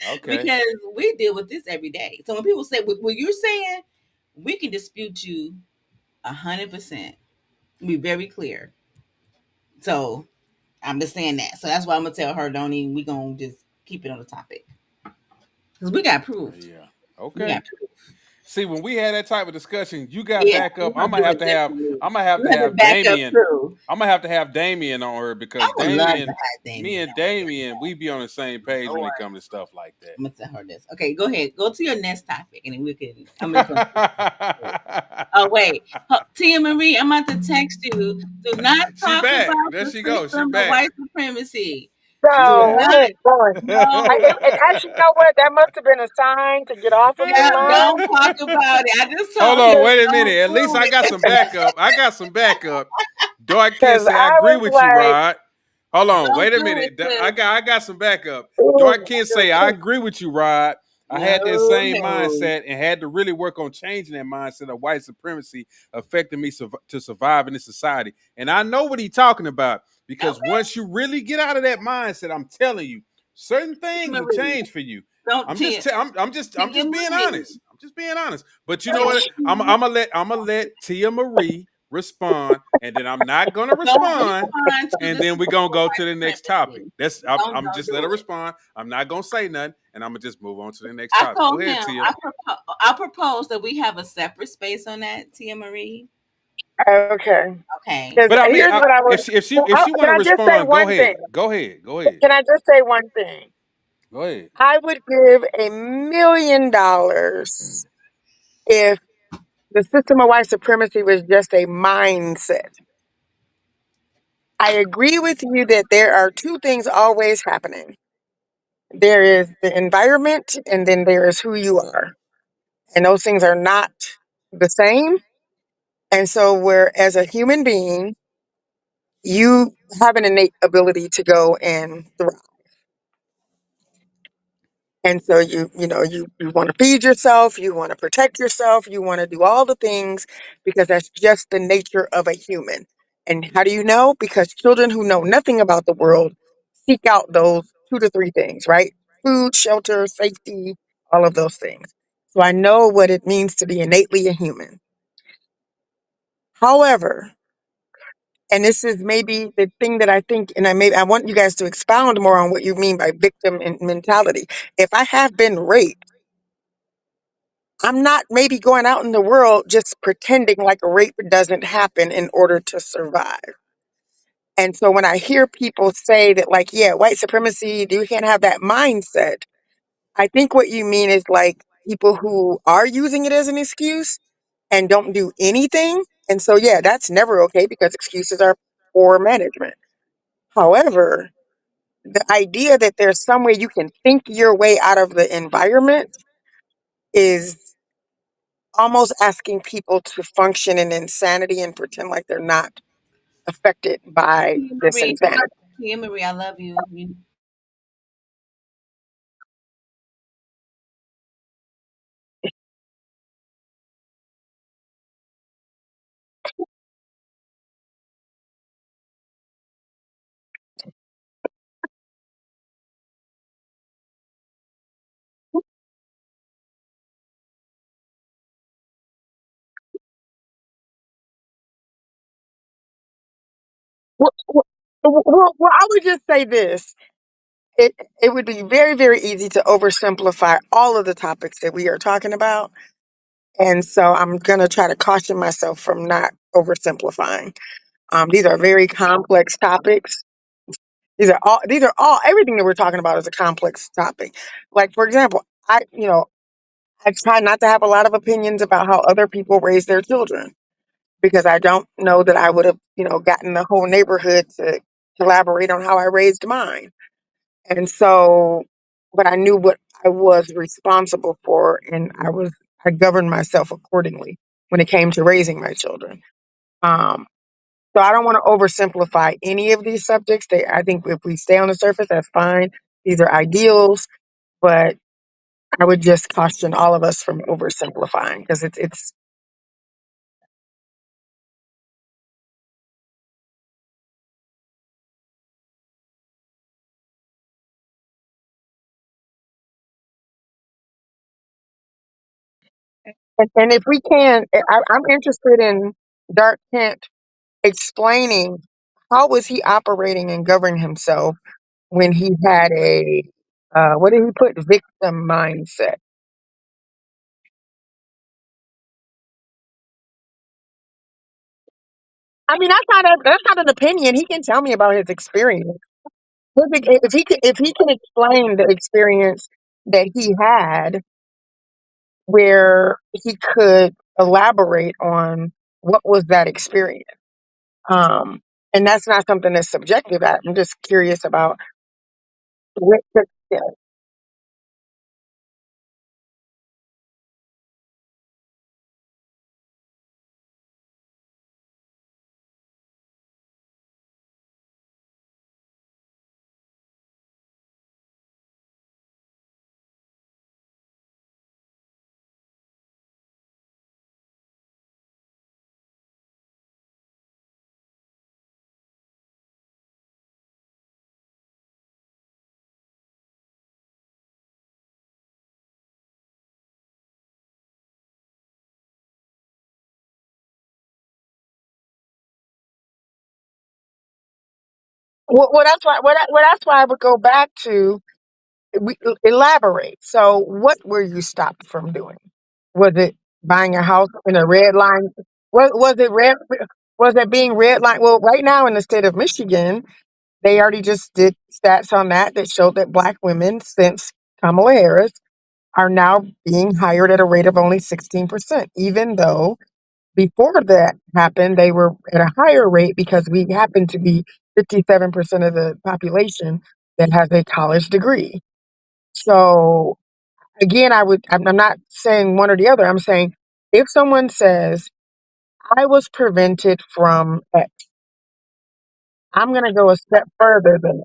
okay. because we deal with this every day. So when people say what you're saying, we can dispute you 100%. Be very clear. So I'm just saying that. So that's why I'm gonna tell her. Don't even. We gonna just keep it on the topic because we got proof. Yeah. We Okay. got proof. See, when we had that type of discussion, you got Yeah, back up. we're gonna do it differently. I'm gonna have We to have to have back up Damien. too. I'm gonna have to have Damien on her I because would love to Damien, have me Damien and on here. Damien, we be on the same page when Lord, it comes to stuff like I'm gonna tell her this. Okay, go ahead. Go to your next topic, and then we can. I'm just gonna. that. Oh wait, Tia Marie, I'm about to text you. Do not She talk back. about There the she goes. She system of back. white supremacy. She Do So, back. not. oh boy. No. And actually, you know what? That must have been a sign to get off of me, Yeah, Lord. don't talk about it. I just Hold told her on, Because wait a minute. don't At least do I got it. some backup. I got some backup. Dark Kid say, I I agree was with you, like, Rod. Hold on, Don't wait a do it, minute. sis. I got some backup. Dark ooh, Kid say, I agree with you, Rod. I No, had that same no. mindset and had to really work on changing that mindset of white supremacy affecting me to survive in this society. And I know what he's talking about because Okay, once you really get out of that mindset, I'm telling you, certain Tia things will Marie. change for you. Don't Tia. I'm Tia just being Marie. honest. I'm just being honest. But you know Tia what? Marie. I'm gonna let Tia Marie respond, and then I'm not gonna Don't respond, respond to and the then we're system gonna of go to white the next topic. supremacy. I'm Don't just let do her it. respond. I'm not gonna say nothing, and I'm gonna just move on to the next I topic. Go told ahead, him Tia. I propose that we have a separate space on that, Tia Marie. okay. Okay. Because But I mean, here's what I would. if she Can want to I just say respond, go one thing? ahead. Go ahead. Go ahead. Can I just say one thing? Go ahead. I would give $1 million if the system of white supremacy was just a mindset. I agree with you that there are two things always happening. There is the environment, and then there is who you are. And those things are not the same. And so, where as a human being, you have an innate ability to go and thrive. And so you want to feed yourself, you want to protect yourself, you want to do all the things because that's just the nature of a human. And how do you know? Because children who know nothing about the world seek out those two to three things, right? Food, shelter, safety, all of those things. So I know what it means to be innately a human. However, and this is maybe the thing that I think, and I want you guys to expound more on what you mean by victim mentality. If I have been raped, I'm not maybe going out in the world just pretending like a rape doesn't happen in order to survive. And so when I hear people say that, like, yeah, white supremacy, you can't have that mindset, I think what you mean is like people who are using it as an excuse and don't do anything. And so, yeah, that's never okay because excuses are poor management. However, the idea that there's some way you can think your way out of the environment is almost asking people to function in insanity and pretend like they're not affected by Tia this Marie, insanity. Tia Marie, I love you. Well, I would just say this. It it would be very, very easy to oversimplify all of the topics that we are talking about. And so I'm gonna try to caution myself from not oversimplifying. These are very complex topics. These are all everything that we're talking about is a complex topic. Like for example, I try not to have a lot of opinions about how other people raise their children because I don't know that I would have, gotten the whole neighborhood to collaborate on how I raised mine. And so, but I knew what I was responsible for, and I governed myself accordingly when it came to raising my children. Um, so I don't want to oversimplify any of these subjects. I think if we stay on the surface, that's fine. These are ideals, but I would just caution all of us from oversimplifying because it's. And if we can, I'm interested in Dark Kent explaining how was he operating and governing himself when he had what did he put, victim mindset. I mean, that's not an opinion. He can tell me about his experience. If he can explain the experience that he had, where he could elaborate on what was that experience. Um, and that's not something that's subjective. I'm just curious about what took. Well, that's why I would go back to elaborate. So, what were you stopped from doing? Was it buying a house in a red line? Was it red? Was it being red line? Well, right now in the state of Michigan, they already just did stats on that showed that Black women since Kamala Harris are now being hired at a rate of only 16%, even though before that happened, they were at a higher rate because we happen to be 57% of the population that has a college degree. So again, I'm not saying one or the other. I'm saying if someone says, I was prevented from X, I'm going to go a step further than.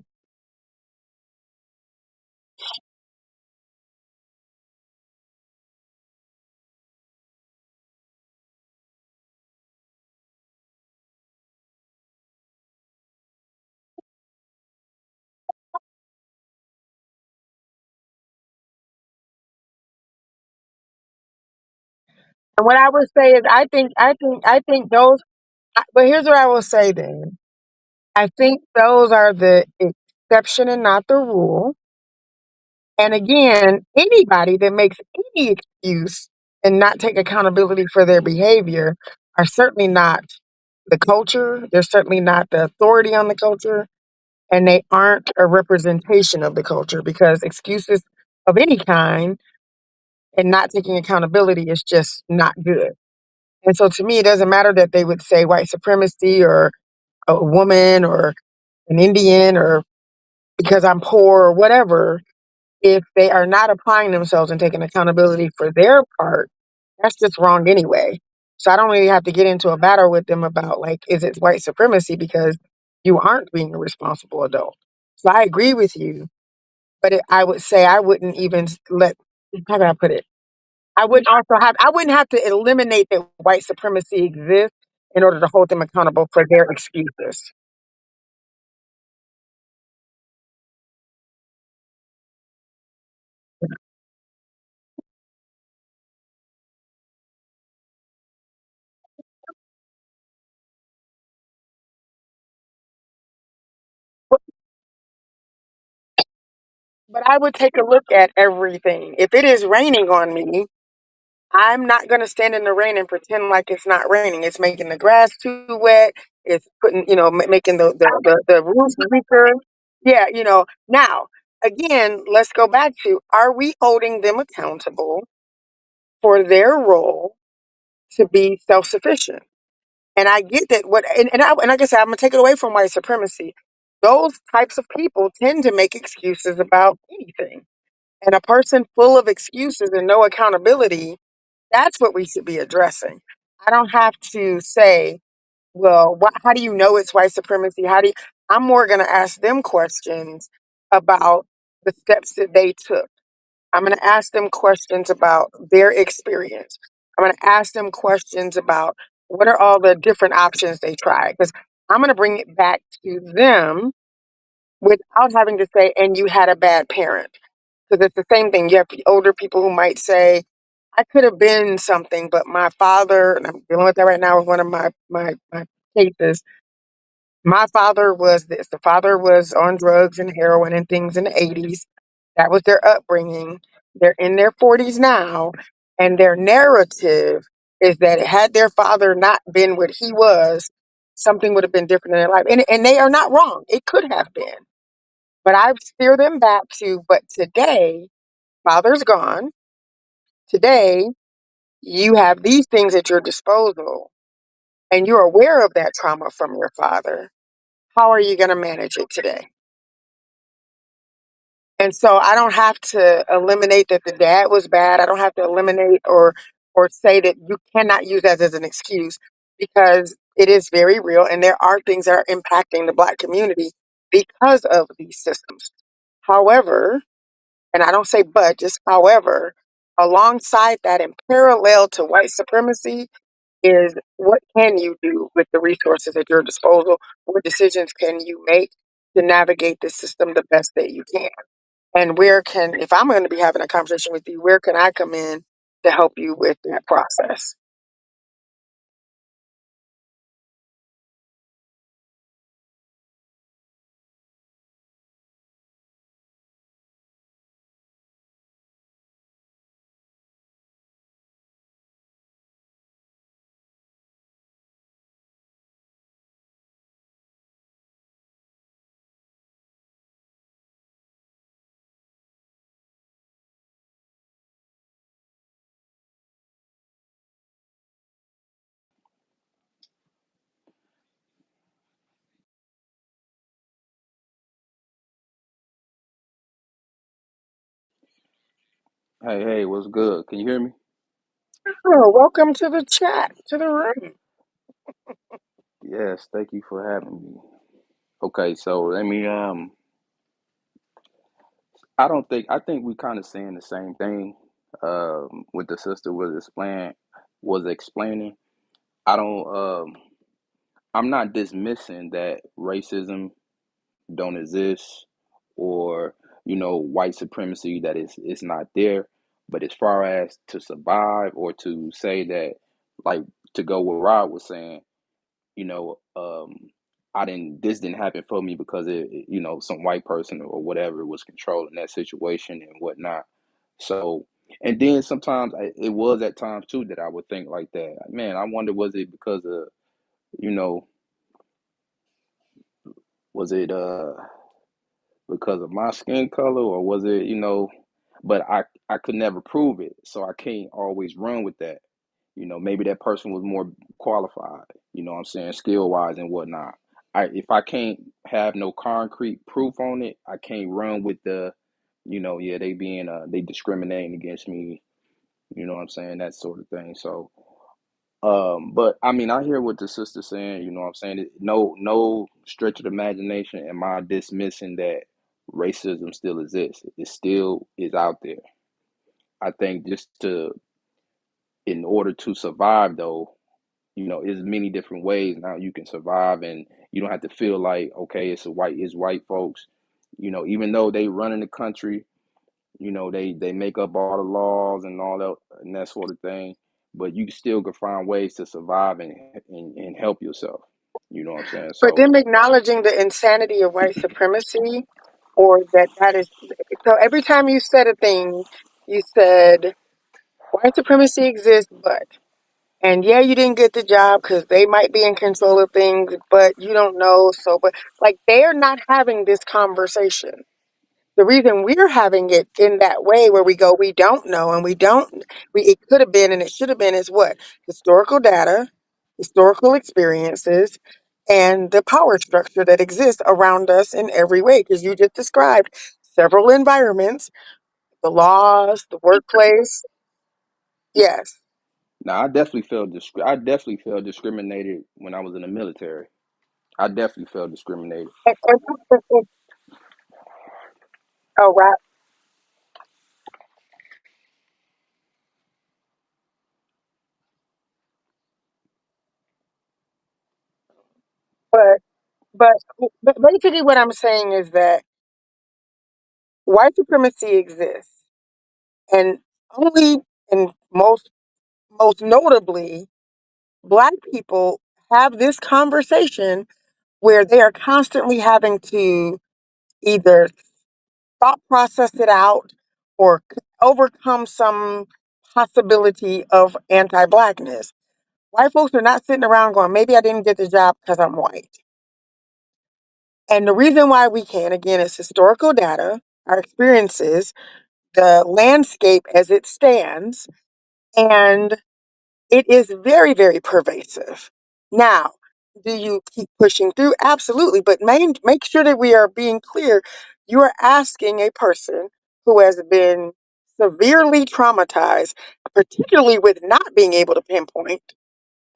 And what I would say is, I think those, but here's what I will say then. I think those are the exception and not the rule. And again, anybody that makes any excuse and not take accountability for their behavior are certainly not the culture. They're certainly not the authority on the culture. And they aren't a representation of the culture because excuses of any kind and not taking accountability is just not good. And so to me, it doesn't matter that they would say white supremacy or a woman or an Indian or because I'm poor or whatever. If they are not applying themselves and taking accountability for their part That's just wrong anyway. So I don't really have to get into a battle with them about like, is it white supremacy because you aren't being a responsible adult. So I agree with you, but I would say I wouldn't even let. How can I put it? I wouldn't have to eliminate that white supremacy exists in order to hold them accountable for their excuses. But, but I would take a look at everything. If it is raining on me, I'm not going to stand in the rain and pretend like it's not raining. It's making the grass too wet. It's putting, making the roof weaker. Yeah, Now, again, let's go back to, are we holding them accountable for their role to be self sufficient? And I get that and like I said, I'm gonna take it away from white supremacy. Those types of people tend to make excuses about anything. And a person full of excuses and no accountability, that's what we should be addressing. I don't have to say, well, how do you know it's white supremacy? I'm more going to ask them questions about the steps that they took. I'm going to ask them questions about their experience. I'm going to ask them questions about what are all the different options they tried. Because I'm going to bring it back to them without having to say, and you had a bad parent. Because it's the same thing. You have older people who might say, I could have been something, but my father, and I'm dealing with that right now with one of my cases. My father was this. The father was on drugs and heroin and things in the 80s. That was their upbringing. They're in their 40s now, and their narrative is that had their father not been what he was, something would have been different in their life. And they are not wrong. It could have been. But I steer them back to, but today, father's gone. Today, you have these things at your disposal, and you're aware of that trauma from your father. How are you going to manage it today? And so I don't have to eliminate that the dad was bad. I don't have to eliminate or say that you cannot use that as an excuse because it is very real and there are things that are impacting the black community because of these systems. However, and I don't say but, just however, alongside that and parallel to white supremacy is what can you do with the resources at your disposal? What decisions can you make to navigate the system the best that you can? And if I'm going to be having a conversation with you, where can I come in to help you with that process? Hey, hey, what's good? Can you hear me? Oh, welcome to the chat, to the room. Yes, thank you for having me. Okay, so let me I think we kind of saying the same thing what the sister was explaining. I don't I'm not dismissing that racism don't exist or white supremacy that is not there, but as far as to survive or to say that, like, to go what Rod was saying, you know, this didn't happen for me because some white person or whatever was controlling that situation and whatnot. So, and then sometimes it was at times too that I would think like that. Man, I wonder, was it because of, you know, was it because of my skin color or was it, but I could never prove it. So I can't always run with that. Maybe that person was more qualified, what I'm saying, skill wise and whatnot. If I can't have no concrete proof on it, I can't run with the, yeah, they discriminating against me You know what I'm saying? That sort of thing. So, but I mean, I hear what the sister's saying. You know what I'm saying? No stretch of the imagination. Am I dismissing that racism still exists? It still is out there. I think in order to survive, though, there's many different ways now you can survive, and you don't have to feel like, okay, it's white folks. Even though they run in the country, they make up all the laws and all that and that sort of thing, but you still can find ways to survive and help yourself. You know what I'm saying? But So them acknowledging the insanity of white supremacy, or that is, so every time you said a thing, you said white supremacy exists, but, and yeah, you didn't get the job because they might be in control of things, but you don't know. So, but like they're not having this conversation. The reason we're having it in that way where we go, we don't know, and it could have been and it should have been, is what? Historical data, historical experiences, and the power structure that exists around us in every way. Because you just described several environments, the laws, the workplace. Yes. now I definitely felt discriminated when I was in the military. I definitely felt discriminated. Oh, right. But, but, but basically what I'm saying is that white supremacy exists, and only, and most notably, Black people have this conversation where they are constantly having to either thought process it out or overcome some possibility of anti-Blackness. White folks are not sitting around going, maybe I didn't get the job because I'm white. And the reason why we can, again, is historical data, our experiences, the landscape as it stands, and it is very, very pervasive. Now, do you keep pushing through? Absolutely. But make sure that we are being clear. You are asking a person who has been severely traumatized, particularly with not being able to pinpoint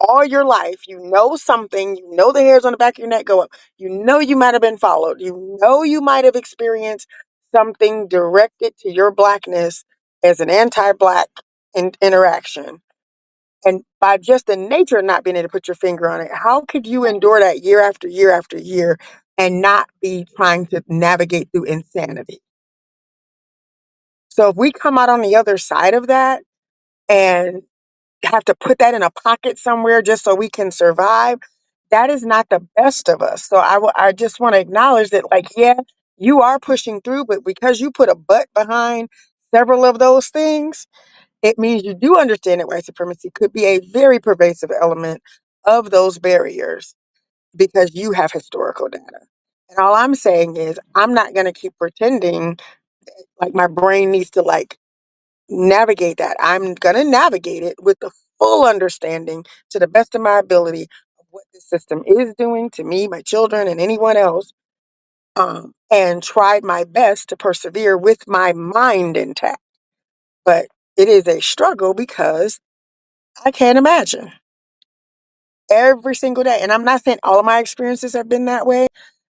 all your life. You know something, you know the hairs on the back of your neck go up. You know you might have been followed. You know you might have experienced something directed to your Blackness as an anti Black interaction, and by just the nature of not being able to put your finger on it, how could you endure that year after year after year and not be trying to navigate through insanity? So if we come out on the other side of that and have to put that in a pocket somewhere just so we can survive, that is not the best of us. So I just want to acknowledge that, like, yeah, you are pushing through, but because you put a butt behind several of those things, it means you do understand that white supremacy could be a very pervasive element of those barriers because you have historical data. And all I'm saying is, I'm not going to keep pretending like my brain needs to like navigate that. I'm going to navigate it with the full understanding to the best of my ability of what this system is doing to me, my children, and anyone else. And tried my best to persevere with my mind intact. But it is a struggle because I can't imagine every single day. And I'm not saying all of my experiences have been that way,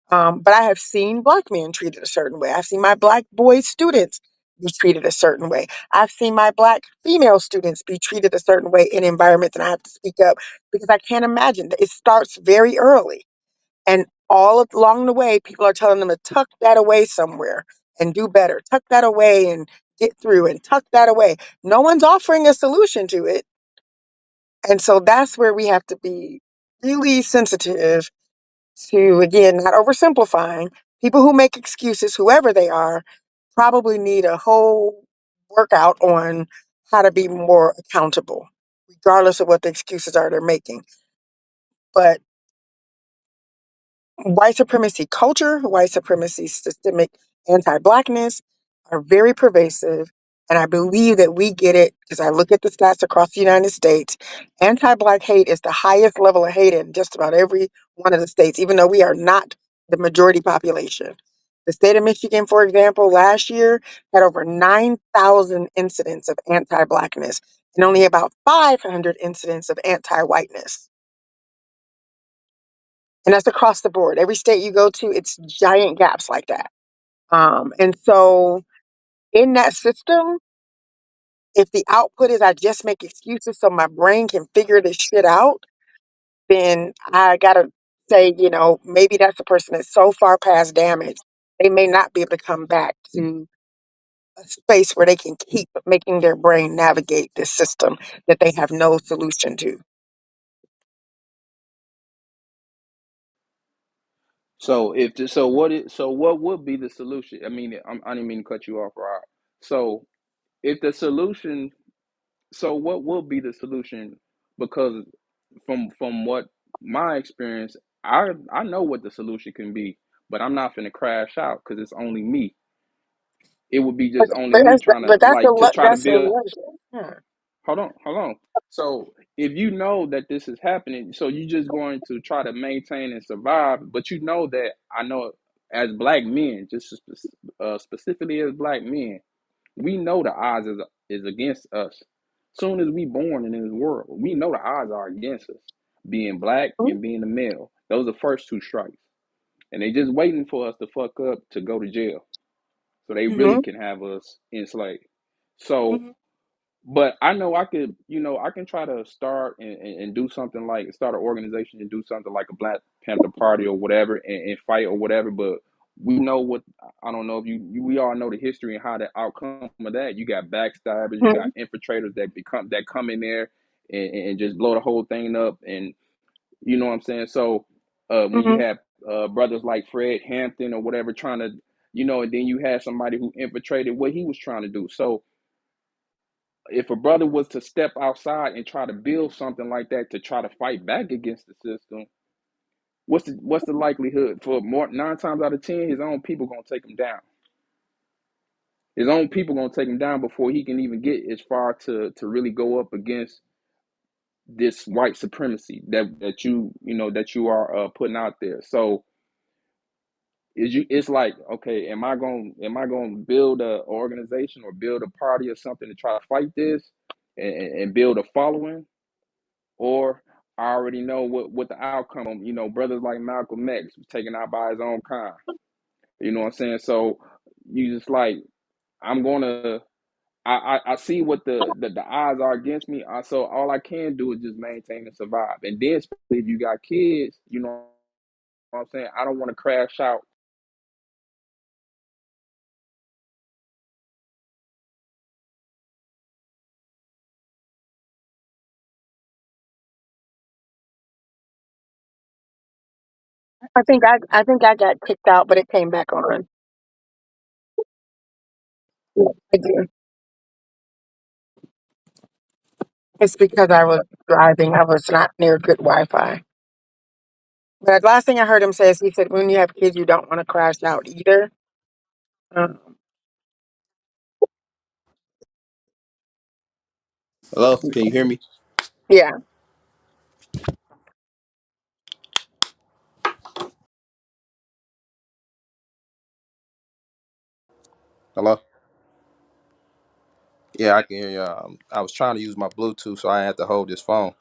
but I have seen Black men treated a certain way. I've seen my Black boy students be treated a certain way. I've seen my Black female students be treated a certain way in environments, and I have to speak up because I can't imagine that. It starts very early. And along the way, people are telling them to tuck that away somewhere and do better. Tuck that away and get through and tuck that away. No one's offering a solution to it. And so that's where we have to be really sensitive to, again, not oversimplifying. People who make excuses, whoever they are, probably need a whole workout on how to be more accountable, regardless of what the excuses are they're making. But white supremacy culture, white supremacy systemic anti-Blackness are very pervasive. And I believe that we get it because I look at the stats across the United States. Anti-Black hate is the highest level of hate in just about every one of the states, even though we are not the majority population. The state of Michigan, for example, last year had over 9,000 incidents of anti Blackness and only about 500 incidents of anti whiteness. And that's across the board. Every state you go to, it's giant gaps like that. And so, in that system, if the output is I just make excuses so my brain can figure this shit out, then I gotta say, maybe that's a person that's so far past damage, they may not be able to come back to a space where they can keep making their brain navigate this system that they have no solution to. So what would be the solution? I mean, I didn't mean to cut you off, Rob. So if the solution, so what will be the solution? Because from what my experience, I know what the solution can be, but I'm not finna crash out because it's only me. It would be But, just only but, me that's, trying to but that's, like to try to that's build. illusion. Yeah. Hold on. So if you know that this is happening, so you're just going to try to maintain and survive, but you know that I know as black men, specifically as black men, we know the odds is against us. Soon as we born in this world, we know the odds are against us. Being black and being a male, those are the first two strikes, and they just waiting for us to fuck up to go to jail, so they really Mm-hmm. can have us enslaved. So Hmm. but I know I could, I can try to start and do something like start an organization and do something like a Black Panther Party or whatever and fight or whatever. But we know what I don't know if we all know the history and how the outcome of that. You got backstabbers, you got infiltrators that come in there and just blow the whole thing up, and you know what I'm saying. So when you Hmm. have brothers like Fred Hampton or whatever trying to, and then you have somebody who infiltrated what he was trying to do. So if a brother was to step outside and try to build something like that to try to fight back against the system, what's the likelihood for more 9 times out of 10 his own people gonna take him down. His own people gonna take him down before he can even get as far to really go up against this white supremacy that you are putting out there. So it's like, okay, am I going to build a organization or build a party or something to try to fight this and build a following, or I already know what the outcome. Brothers like Malcolm X was taken out by his own kind. You know what I'm saying? So you just like I'm gonna. I see what the odds are against me. So all I can do is just maintain and survive. And then, especially if you got kids, you know what I'm saying. I don't want to crash out. I think I got kicked out, but it came back on. Yeah, I do. It's because I was driving. I was not near good Wi-Fi. But the last thing I heard him say is he said, when you have kids, you don't want to crash out either. Um, Hello, can you hear me? yeah. Hello. Yeah, I can hear you. I was trying to use my Bluetooth, so I had to hold this phone.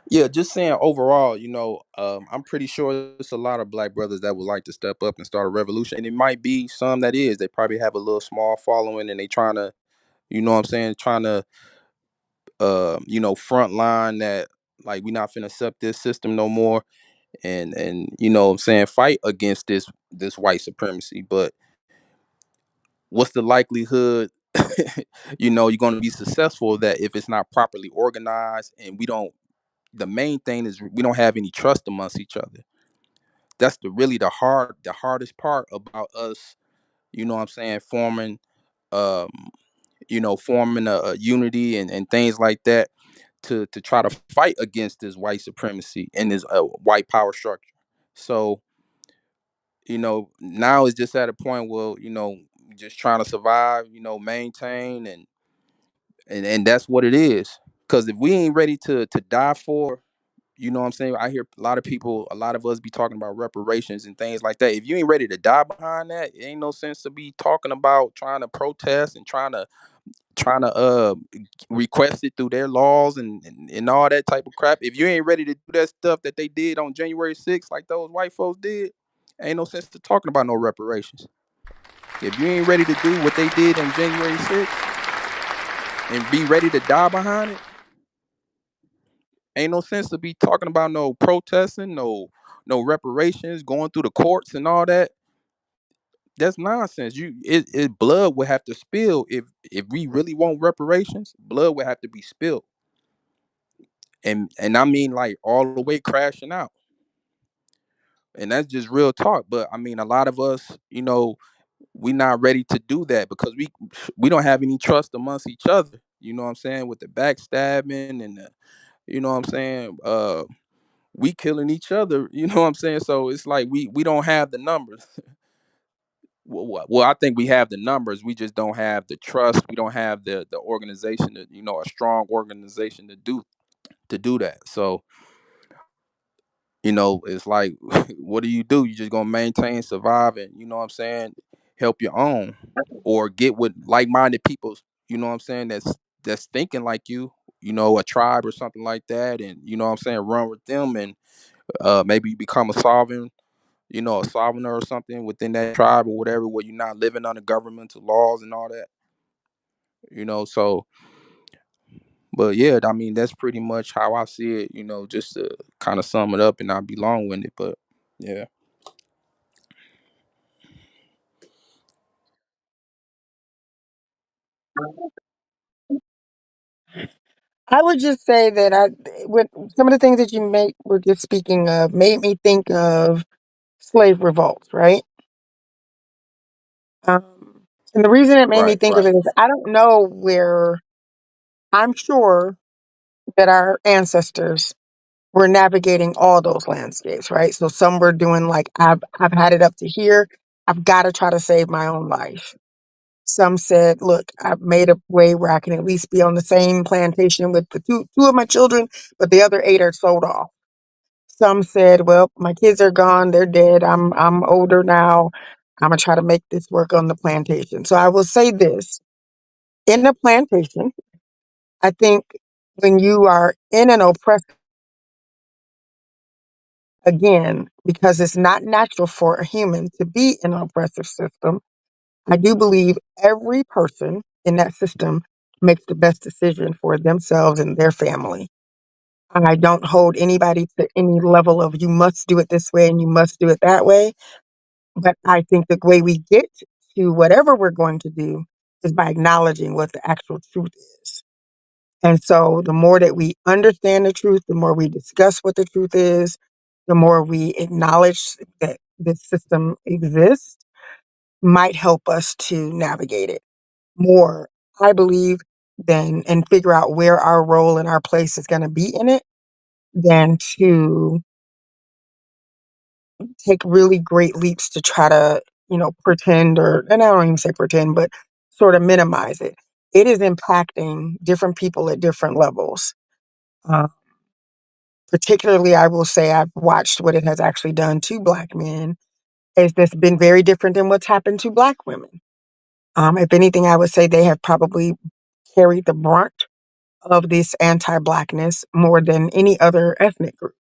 Yeah, just saying overall, I'm pretty sure there's a lot of black brothers that would like to step up and start a revolution, and it might be some that is. They probably have a little small following, and they trying to, you know what I'm saying, trying to, front line that like we not finna accept this system no more, and what I'm saying, fight against this white supremacy. But what's the likelihood you're going to be successful of that if it's not properly organized, and we don't the main thing is we don't have any trust amongst each other. That's the hardest part about us, what I'm saying, um forming a unity and things like that to try to fight against this white supremacy and this white power structure. So now it's just at a point where just trying to survive, maintain, and that's what it is. Because if we ain't ready to die for You know what I'm saying? I hear a lot of people, a lot of us be talking about reparations and things like that. If you ain't ready to die behind that, it ain't no sense to be talking about trying to protest and trying to request it through their laws and all that type of crap. If you ain't ready to do that stuff that they did on January 6th, like those white folks did, ain't no sense to talking about no reparations. If you ain't ready to do what they did on January 6th and be ready to die behind it, ain't no sense to be talking about no protesting, no reparations, going through the courts and all that. That's nonsense. Blood would have to spill if we really want reparations. Blood would have to be spilled, and I mean like all the way crashing out. And that's just real talk. But I mean, a lot of us, we not ready to do that because we don't have any trust amongst each other. You know what I'm saying? With the backstabbing and you know what I'm saying, we killing each other. You know what I'm saying? So it's like we don't have the numbers. Well, I think we have the numbers. We just don't have the trust. We don't have the organization, a strong organization to do that. So it's like, what do? You just gonna maintain, survive, and you know what I'm saying, help your own, or get with like-minded people. You know what I'm saying? That's thinking like a tribe or something like that, and you know what I'm saying, run with them, and maybe you become a sovereign or something within that tribe or whatever, where you're not living under governmental laws and all that. So, but yeah, I mean, that's pretty much how I see it. Just to kind of sum it up and not be long-winded, but yeah. I would just say that with some of the things that were just speaking of, made me think of slave revolts, right? And the reason it made me Right, think of right. it is I don't know where I'm sure that our ancestors were navigating all those landscapes, right? So some were doing like I've had it up to here. I've got to try to save my own life. Some said, look, I've made a way where I can at least be on the same plantation with the two of my children, but the other eight are sold off. Some said, well, my kids are gone, they're dead. I'm older now. I'm gonna try to make this work on the plantation. So I will say this. In the plantation, I think when you are in an oppressed again, because it's not natural for a human to be in an oppressive system, I do believe every person in that system makes the best decision for themselves and their family. And I don't hold anybody to any level of you must do it this way and you must do it that way. But I think the way we get to whatever we're going to do is by acknowledging what the actual truth is. And so the more that we understand the truth, the more we discuss what the truth is, the more we acknowledge that this system exists, might help us to navigate it more, I believe, than and figure out where our role and our place is going to be in it, than to take really great leaps to try to, pretend and I don't even say pretend, but sort of minimize it. It is impacting different people at different levels. Uh, Particularly, I will say I've watched what it has actually done to Black men. Is that's been very different than what's happened to Black women. If anything, I would say they have probably carried the brunt of this anti-Blackness more than any other ethnic group.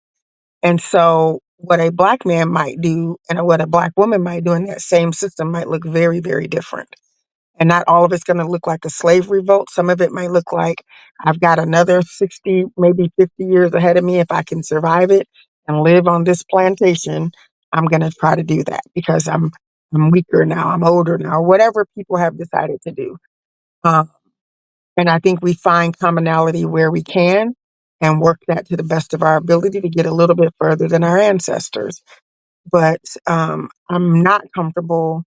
And so, what a Black man might do and what a Black woman might do in that same system might look very, very different. And not all of it's going to look like a slave revolt. Some of it might look like I've got another 60, maybe 50 years ahead of me. If I can survive it and live on this plantation, I'm going to try to do that because I'm weaker now, I'm older now, whatever people have decided to do. Uh, and I think we find commonality where we can and work that to the best of our ability to get a little bit further than our ancestors. But I'm not comfortable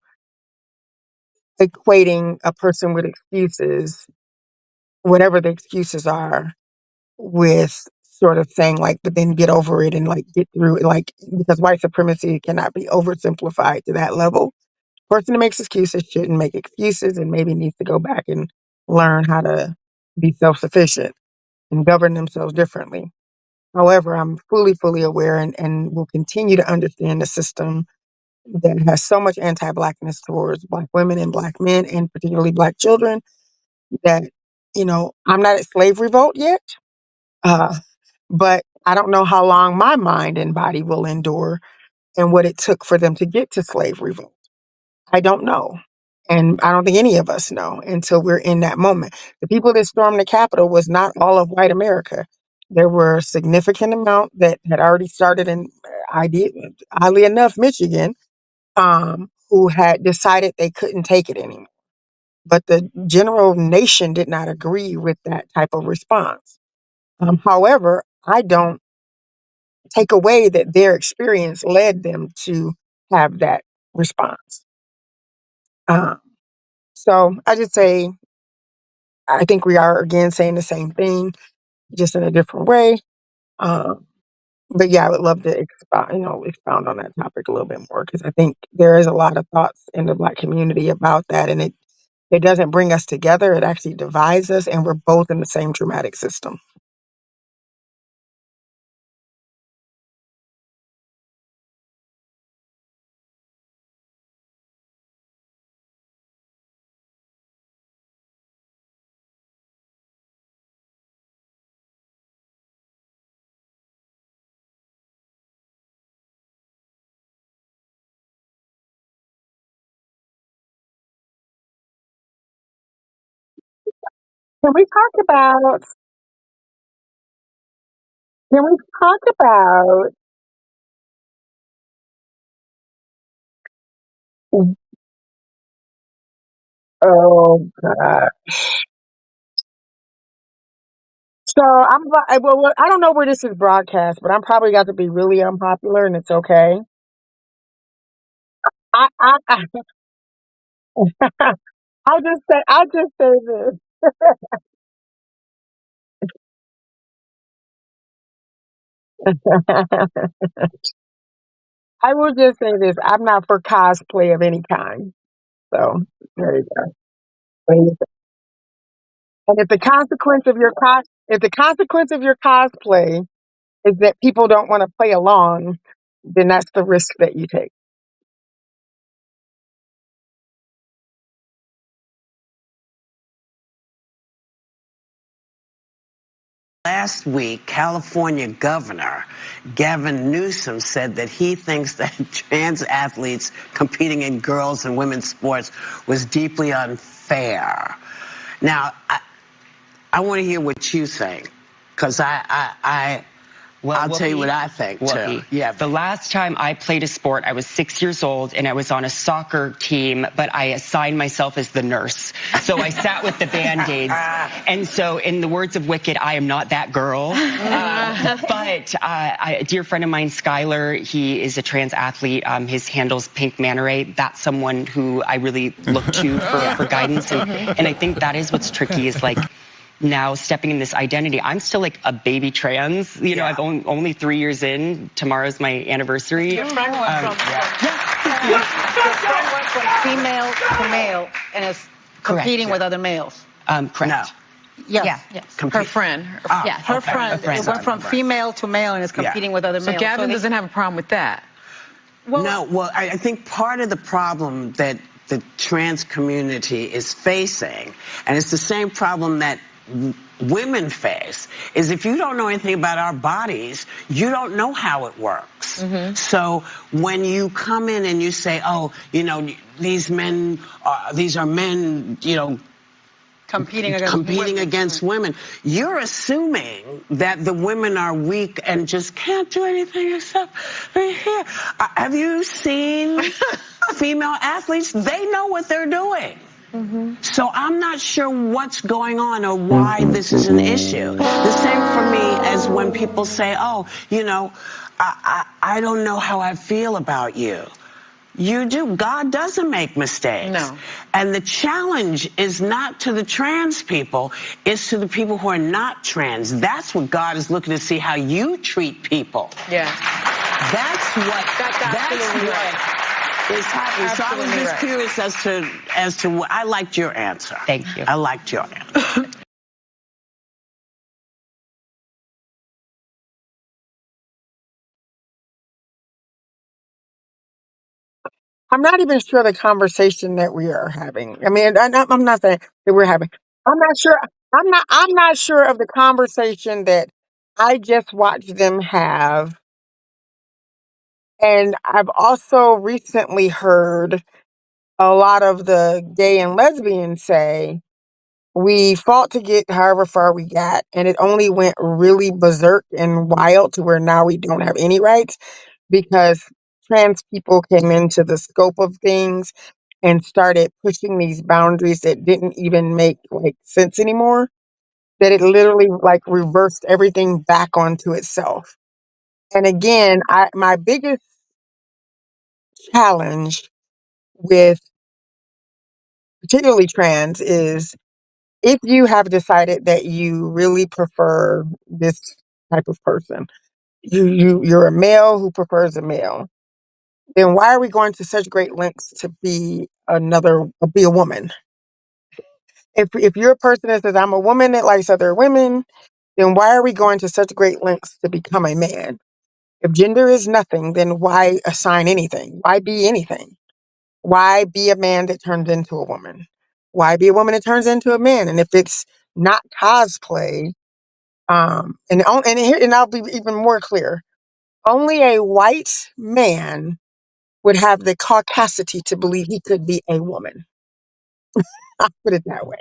equating a person with excuses, whatever the excuses are, with sort of saying like, but then get over it and like get through it. Like, because white supremacy cannot be oversimplified to that level. Person that makes excuses shouldn't make excuses and maybe needs to go back and learn how to be self sufficient and govern themselves differently. However, I'm fully aware and will continue to understand the system that has so much anti-blackness towards black women and black men, and particularly black children, that, I'm not at slave revolt yet, uh, but I don't know how long my mind and body will endure and what it took for them to get to slave revolt. I don't know. And I don't think any of us know until we're in that moment. The people that stormed the Capitol was not all of white America. There were a significant amount that had already started in, oddly enough, Michigan, who had decided they couldn't take it anymore. But the general nation did not agree with that type of response. However, I don't take away that their experience led them to have that response. Um, so I just say, I think we are again saying the same thing, just in a different way. Um, but yeah, I would love to expound on that topic a little bit more, because I think there is a lot of thoughts in the Black community about that, and it doesn't bring us together. It actually divides us, and we're both in the same traumatic system. Can we talk about? Can we talk about? Oh God! So I don't know where this is broadcast, but I'm probably got to be really unpopular, and it's okay. I I'll just say this. I will just say this. I'm not for cosplay of any kind. So there you go. There you go. And if the consequence of your cosplay is that people don't want to play along, then that's the risk that you take. Last week, California Governor Gavin Newsom said that he thinks that trans athletes competing in girls' and women's sports was deeply unfair. Now, I want to hear what you think, because I'll tell you what I think, too. Yeah. The last time I played a sport, I was 6 years old, and I was on a soccer team, but I assigned myself as the nurse. So I sat with the Band-Aids. And so, in the words of Wicked, I am not that girl. But a dear friend of mine, Skylar, he is a trans athlete. His handle's Pink Manta Ray. That's someone who I really look to for guidance. And I think that is what's tricky, is like, now stepping in this identity. I'm still like a baby trans. You know, I've only 3 years in. Tomorrow's my anniversary. Your friend went from female to male and is competing with other males. Correct. No. Yes. Her friend. Her friend went from female to male and is competing with other So males. Gavin doesn't have a problem with that. Well, I think part of the problem that the trans community is facing, and it's the same problem that women face, is if you don't know anything about our bodies, you don't know how it works. So when you come in and you say, oh, you know, these are men, you know, competing against women, you're assuming that the women are weak and just can't do anything except be here. Have you seen female athletes? They know what they're doing. So I'm not sure what's going on or why this is an issue. The same for me as when people say, oh, you know, I don't know how I feel about you. You do. God doesn't make mistakes. No. And the challenge is not to the trans people, it's to the people who are not trans. That's what God is looking to see, how you treat people. Yeah. That's what is happening. So I was just curious as to what I liked your answer. Thank you. I liked your answer. I'm not even sure the conversation that we are having. I mean, I'm not saying that we're having. I'm not sure. I'm not sure of the conversation that I just watched them have. And I've also recently heard a lot of the gay and lesbians say we fought to get however far we got, and it only went really berserk and wild to where now we don't have any rights because trans people came into the scope of things and started pushing these boundaries that didn't even make like sense anymore. That it literally like reversed everything back onto itself. And again, my biggest challenge with particularly trans is if you have decided that you really prefer this type of person, you're a male who prefers a male, then why are we going to such great lengths to be a woman? If you're a person that says I'm a woman that likes other women, then why are we going to such great lengths to become a man? If gender is nothing, then why assign anything? Why be anything? Why be a man that turns into a woman? Why be a woman that turns into a man? And if it's not cosplay, and I'll be even more clear. Only a white man would have the caucasity to believe he could be a woman. I'll put it that way.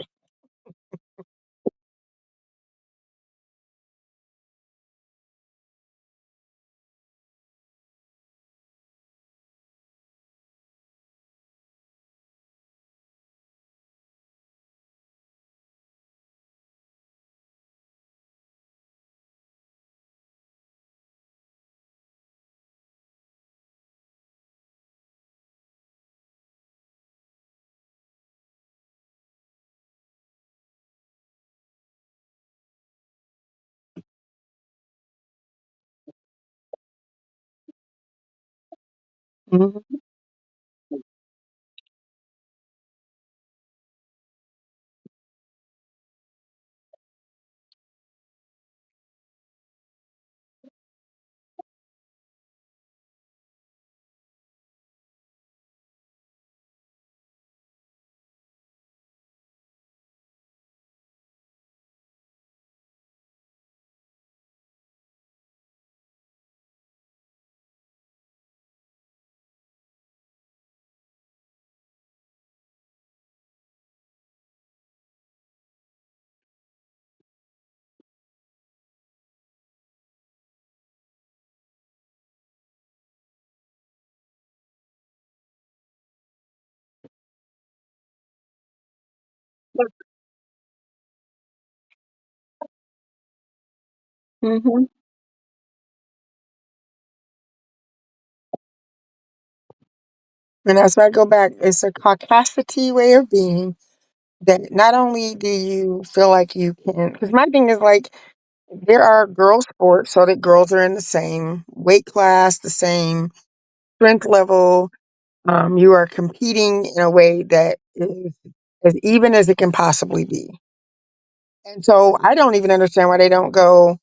Mhm. Mhm. And that's why I go back. It's a caucasity way of being that not only do you feel like you can, because my thing is like, there are girl sports so that girls are in the same weight class, the same strength level. You are competing in a way that is as even as it can possibly be. And so I don't even understand why they don't go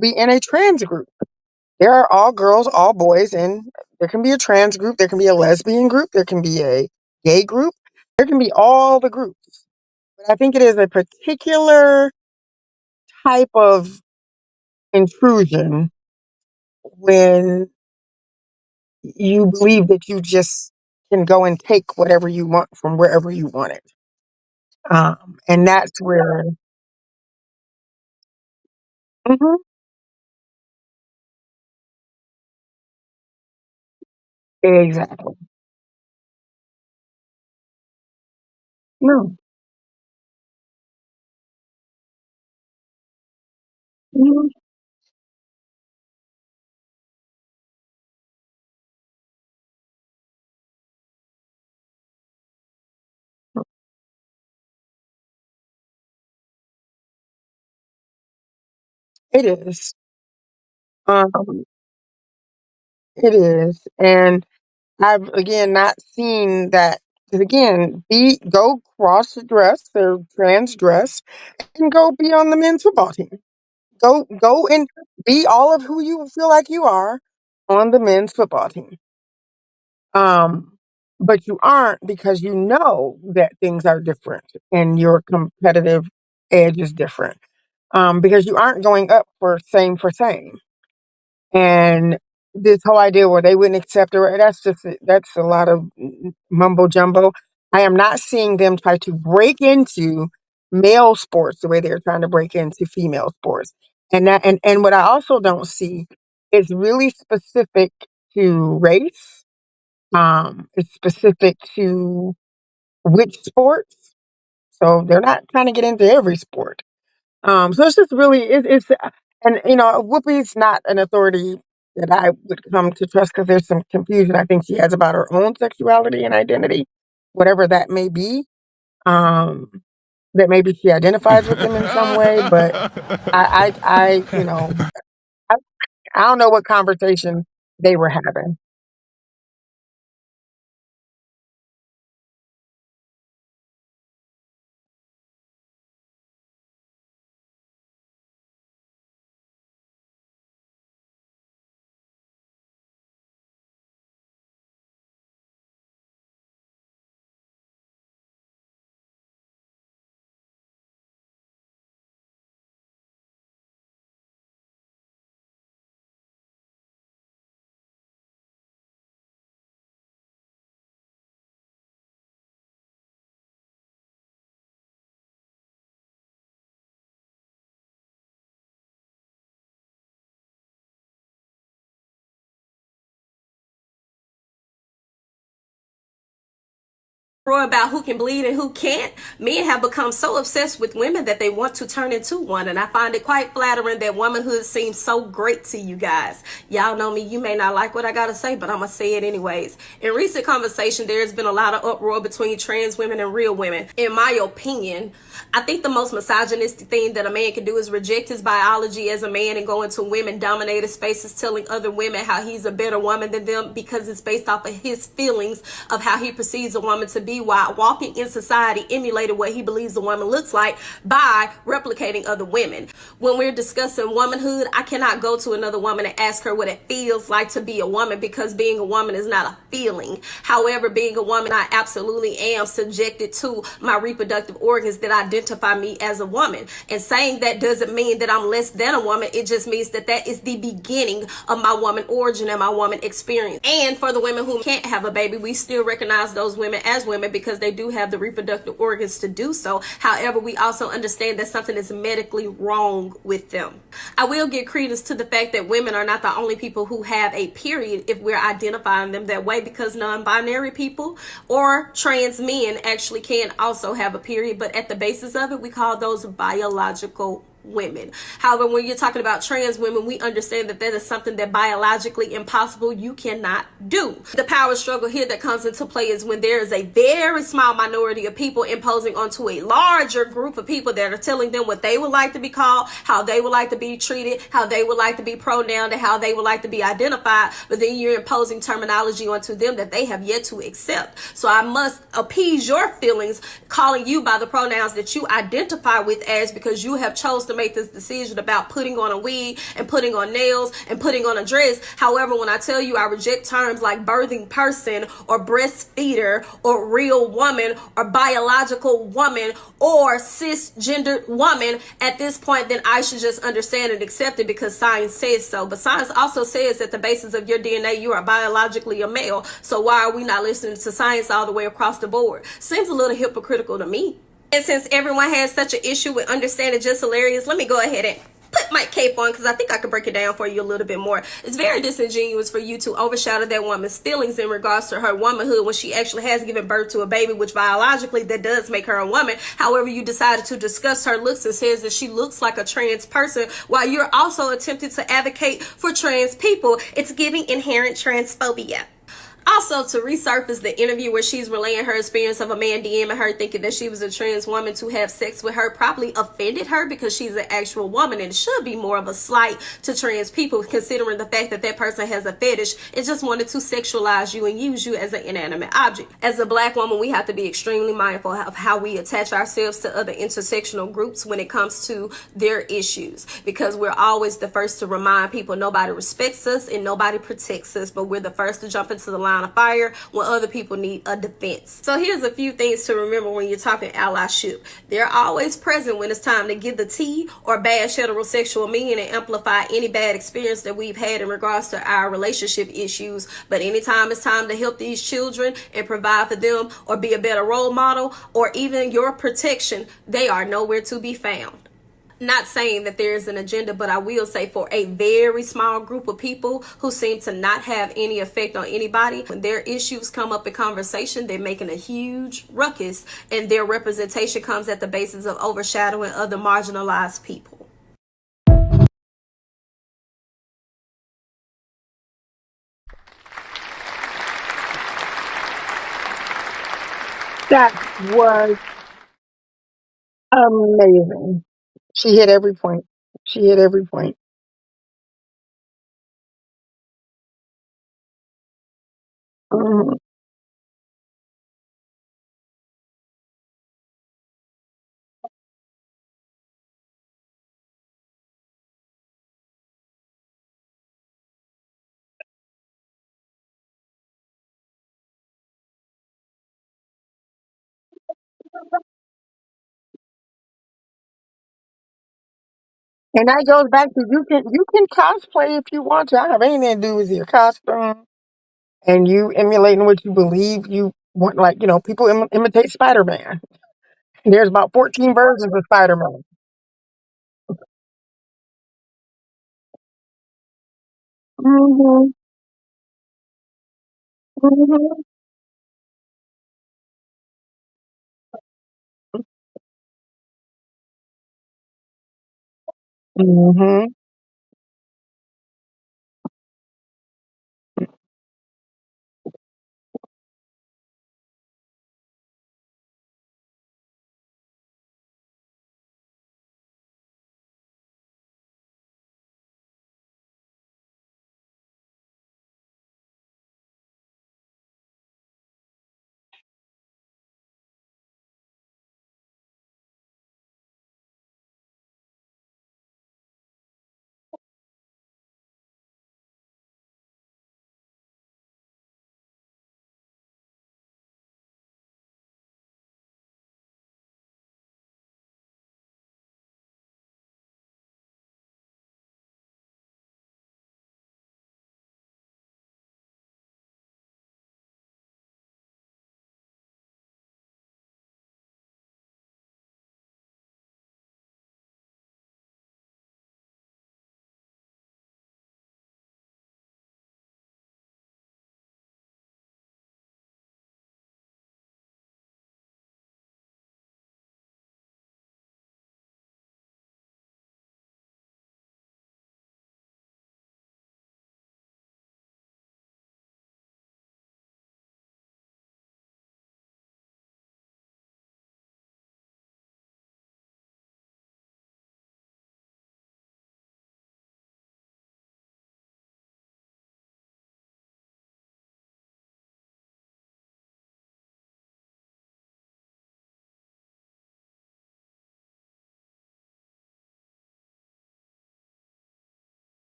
be in a trans group. There are all girls, all boys, and there can be a trans group, there can be a lesbian group, there can be a gay group, there can be all the groups. But I think it is a particular type of intrusion when you believe that you just can go and take whatever you want from wherever you want it. And that's where. Mhm. Exactly. No. Mhm. It is. Um, it is. And I've again not seen that. 'Cause again, go cross dress or trans dress and go be on the men's football team. Go and be all of who you feel like you are on the men's football team. but you aren't because you know that things are different and your competitive edge is different. Because you aren't going up for same. And this whole idea where they wouldn't accept her, that's a lot of mumbo jumbo. I am not seeing them try to break into male sports the way they're trying to break into female sports. And what I also don't see is really specific to race. It's specific to which sports. So they're not trying to get into every sport. So it's just really and Whoopi's not an authority that I would come to trust because there's some confusion I think she has about her own sexuality and identity, whatever that may be. Um, that maybe she identifies with them in some way, but I, I don't know what conversation they were having. About who can bleed and who can't, men have become so obsessed with women that they want to turn into one. And I find it quite flattering that womanhood seems so great to you guys. Y'all know me, you may not like what I gotta say, but I'm gonna say it anyways. In recent conversation, there's been a lot of uproar between trans women and real women. In my opinion, I think the most misogynistic thing that a man can do is reject his biology as a man and go into women dominated spaces telling other women how he's a better woman than them because it's based off of his feelings of how he perceives a woman to be, while walking in society emulating what he believes a woman looks like by replicating other women. When we're discussing womanhood, I cannot go to another woman and ask her what it feels like to be a woman because being a woman is not a feeling. However, being a woman, I absolutely am subjected to my reproductive organs that identify me as a woman. And saying that doesn't mean that I'm less than a woman. It just means that that is the beginning of my woman origin and my woman experience. And for the women who can't have a baby, we still recognize those women as women because they do have the reproductive organs to do so. However, we also understand that something is medically wrong with them. I will give credence to the fact that women are not the only people who have a period if we're identifying them that way, because non-binary people or trans men actually can also have a period, but at the basis of it, we call those biological women. However, when you're talking about trans women, we understand that that is something that biologically impossible you cannot do. The power struggle here that comes into play is when there is a very small minority of people imposing onto a larger group of people that are telling them what they would like to be called, how they would like to be treated, how they would like to be pronounced, and how they would like to be identified, but then you're imposing terminology onto them that they have yet to accept. So I must appease your feelings calling you by the pronouns that you identify with as, because you have chosen to make this decision about putting on a wig and putting on nails and putting on a dress. However, when I tell you I reject terms like birthing person or breastfeeder or real woman or biological woman or cisgendered woman, at this point then I should just understand and accept it because science says so. But science also says that the basis of your DNA, you are biologically a male. So why are we not listening to science all the way across the board? Seems a little hypocritical to me. And since everyone has such an issue with understanding just hilarious, let me go ahead and put my cape on because I think I can break it down for you a little bit more. It's very disingenuous for you to overshadow that woman's feelings in regards to her womanhood when she actually has given birth to a baby, which biologically that does make her a woman. However, you decided to discuss her looks and says that she looks like a trans person while you're also attempting to advocate for trans people. It's giving inherent transphobia. Also, to resurface the interview where she's relaying her experience of a man DMing her thinking that she was a trans woman to have sex with her probably offended her because she's an actual woman, and it should be more of a slight to trans people considering the fact that that person has a fetish and just wanted to sexualize you and use you as an inanimate object. As a black woman, we have to be extremely mindful of how we attach ourselves to other intersectional groups when it comes to their issues, because we're always the first to remind people nobody respects us and nobody protects us, but we're the first to jump into the line line of fire when other people need a defense. So here's a few things to remember when you're talking allyship. They're always present when it's time to give the tea or bash heterosexual men and amplify any bad experience that we've had in regards to our relationship issues. But anytime it's time to help these children and provide for them or be a better role model or even your protection, they are nowhere to be found. Not saying that there is an agenda, but I will say for a very small group of people who seem to not have any effect on anybody, when their issues come up in conversation, they're making a huge ruckus, and their representation comes at the basis of overshadowing other marginalized people. That was amazing. She hit every point. She hit every point. Mhm. And that goes back to you can cosplay if you want to. I don't have anything to do with your costume and you emulating what you believe you want. Like people imitate Spider Man. There's about 14 versions of Spider Man. Hmm. Hmm. Hmm.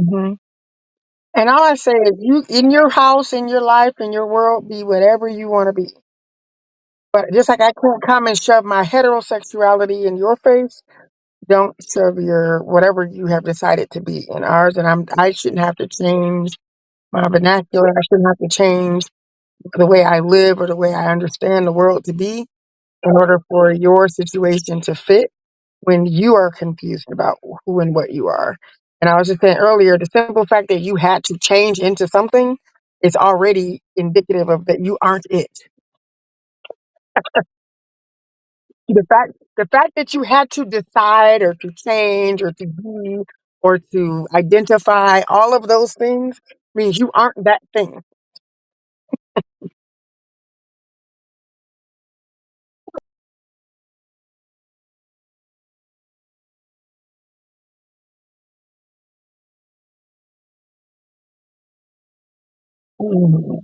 Hmm. And all I say is, you in your house, in your life, in your world, be whatever you want to be. But just like I can't come and shove my heterosexuality in your face, don't shove your whatever you have decided to be in ours. And I shouldn't have to change my vernacular. I shouldn't have to change the way I live or the way I understand the world to be in order for your situation to fit when you are confused about who and what you are. And I was just saying earlier, the simple fact that you had to change into something is already indicative of that you aren't it. The fact that you had to decide or to change or to be or to identify all of those things means you aren't that thing. Mhm.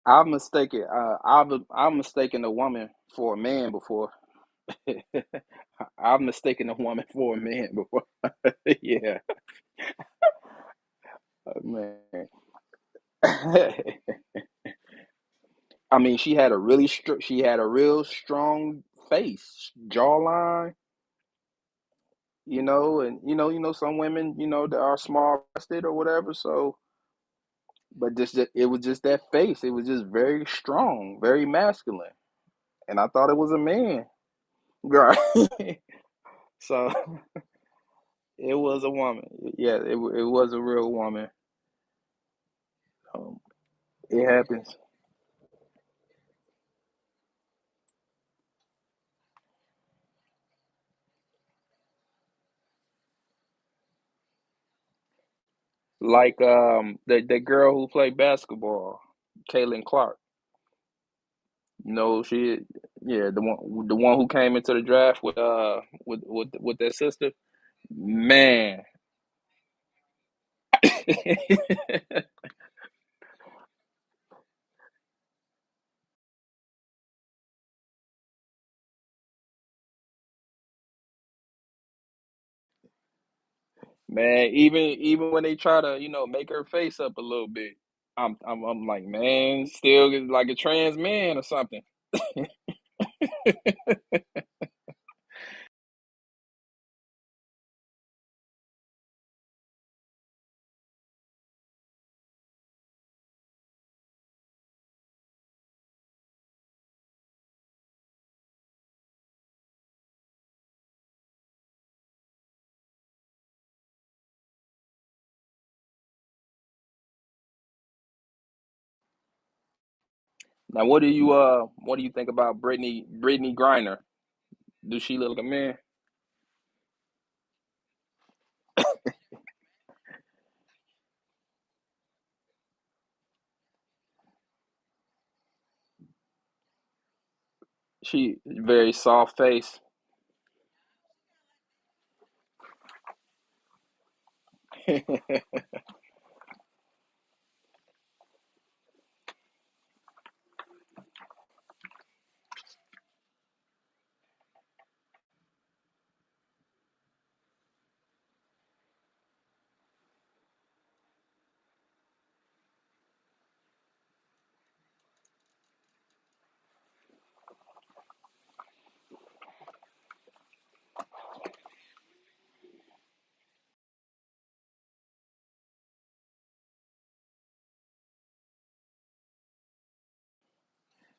I've mistaken a woman for a man before. I've mistaken a woman for a man before. Yeah, man. I mean, she had a real strong face, jawline, and some women, that are small breasted or whatever. So, but it was just that face. It was just very strong, very masculine, and I thought it was a man. Right. So it was a woman. Yeah, it was a real woman. Um, it happens. Like the girl who played basketball, Kaylin Clark. She, yeah, the one who came into the draft with their sister. Man, man, even when they try to make her face up a little bit, I'm like, man, still like a trans man or something. Now, what do you think about Brittany Griner? Does she look like a man? She very soft face.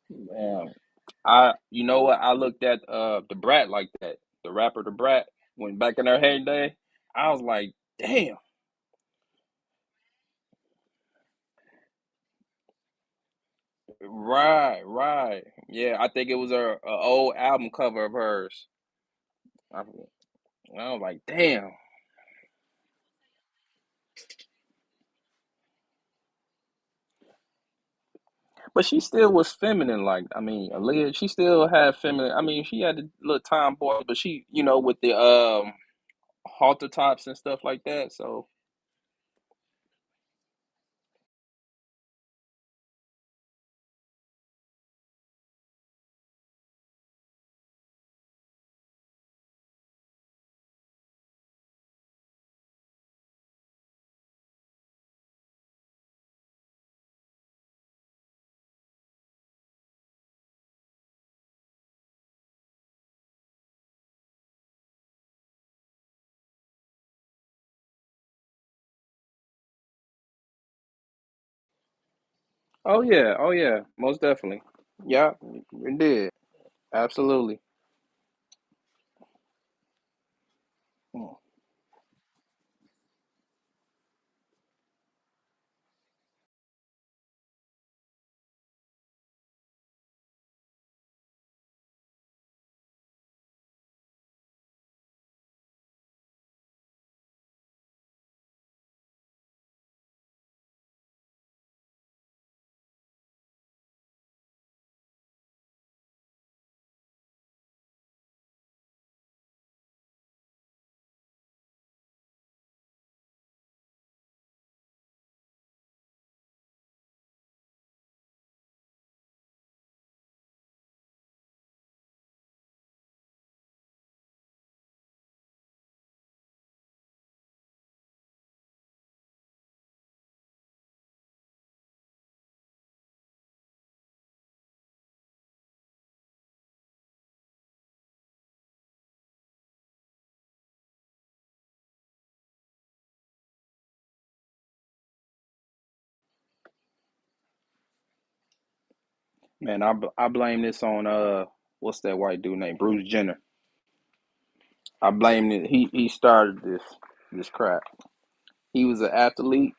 Man, you know what? I looked at the Brat like that, the rapper the Brat, when back in her heyday. I was like, damn. Right, right. Yeah, I think it was a old album cover of hers. I, I was like, damn. But she still was feminine. Like, I mean, Aaliyah, she still had feminine. I mean, she had a little tomboy, but she, with the halter tops and stuff like that. So, oh yeah, most definitely. Yeah, it did. Absolutely. Mm. Man, I blame this on what's that white dude named Bruce Jenner. I blame it. He started this crap. He was an athlete.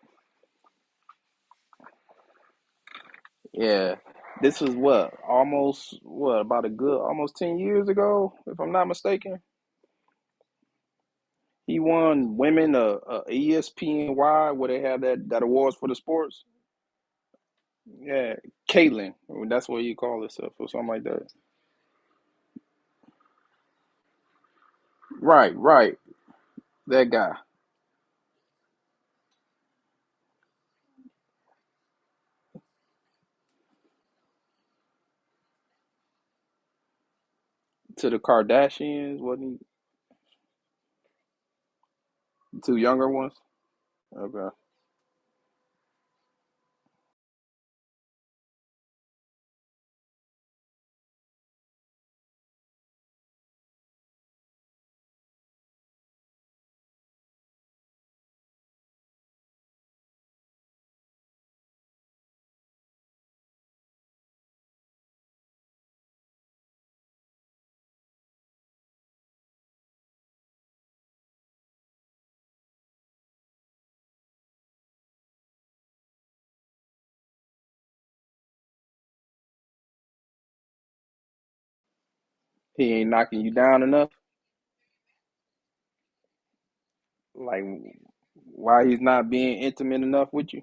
Yeah, this was about a good almost 10 years ago, if I'm not mistaken. He won women ESPNY where they have that awards for the sports. Yeah, Caitlyn, that's what you call herself or something like that. Right, right. That guy to the Kardashians, wasn't he? Two younger ones. Okay. He ain't knocking you down enough. Like, why he's not being intimate enough with you?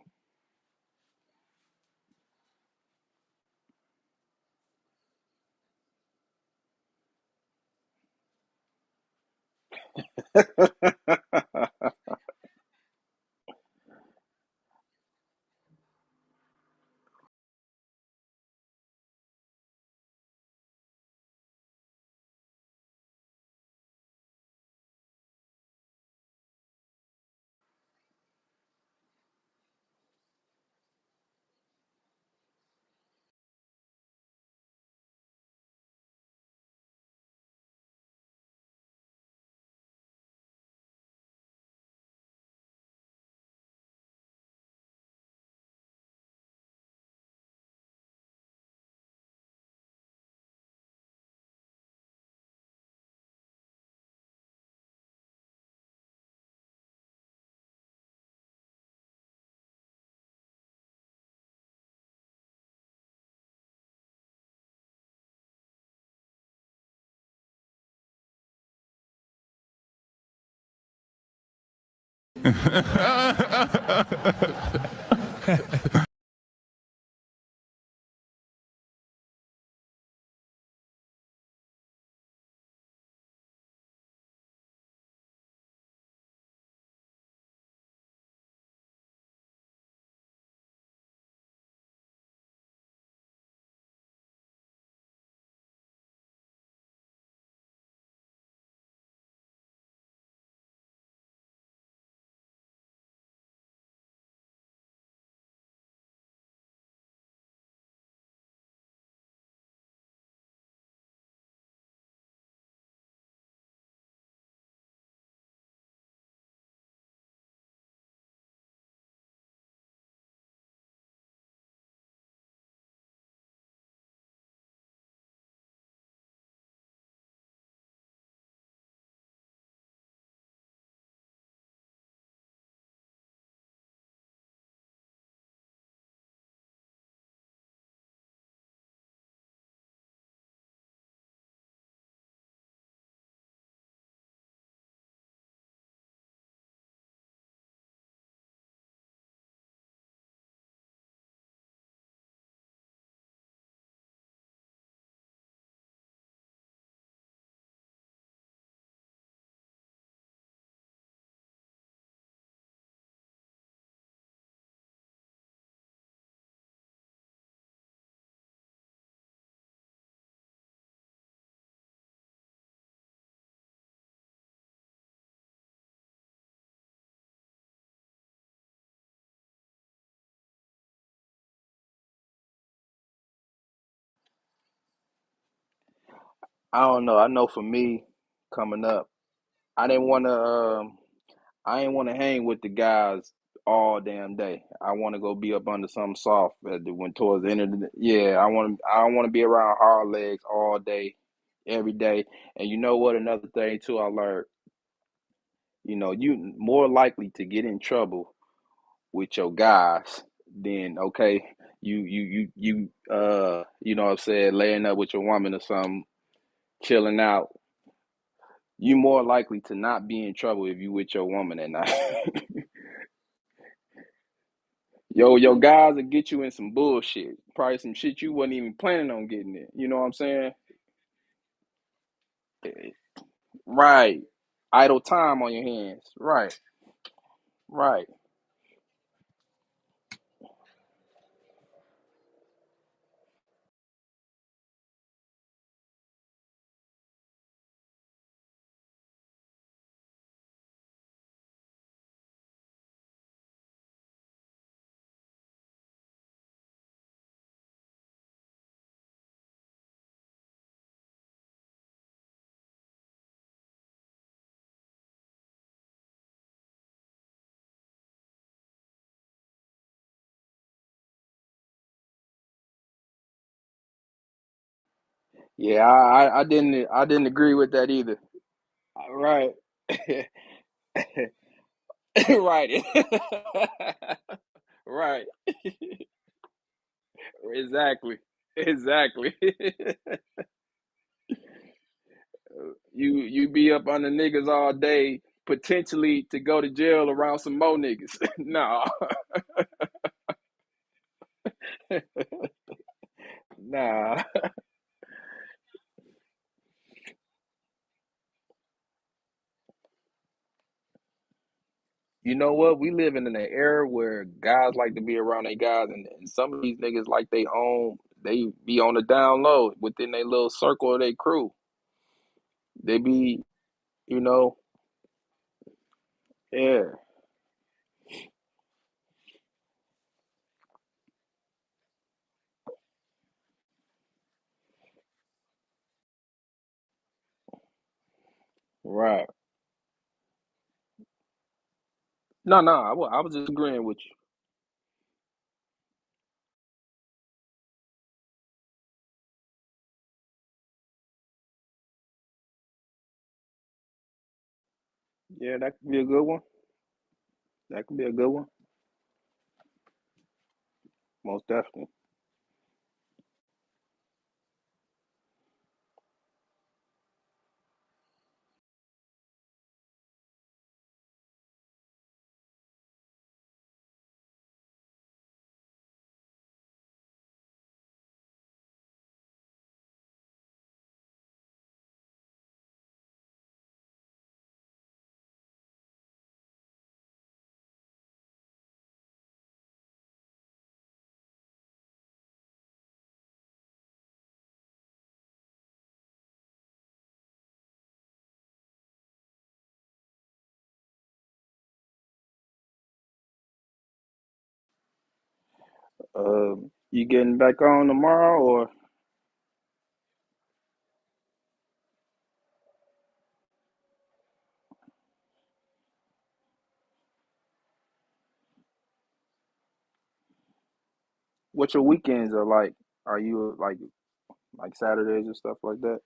I don't know. I know for me, coming up, I didn't want to. I didn't want to hang with the guys all damn day. I want to go be up under something soft when towards the end of the yeah. I want to be around hard legs all day, every day. And you know what? Another thing too, I learned. You more likely to get in trouble with your guys than okay. You know what I'm saying, laying up with your woman or something, chilling out. You more likely to not be in trouble if you with your woman at night. Your guys will get you in some bullshit. Probably some shit you wasn't even planning on getting in. You know what I'm saying? Right. Idle time on your hands. Right. Right. Yeah, I didn't agree with that either. Right. Right. Right. Exactly. Exactly. You be up on the niggas all day, potentially to go to jail around some more niggas. No. Nah. You know what? We live in an era where guys like to be around their guys, and some of these niggas like they be on the down low within their little circle of their crew. They be, you know, yeah, right. No, no, I was just agreeing with you. Yeah, that could be a good one. That could be a good one. Most definitely. You getting back on tomorrow, or what your weekends are like? Are you like Saturdays and stuff like that?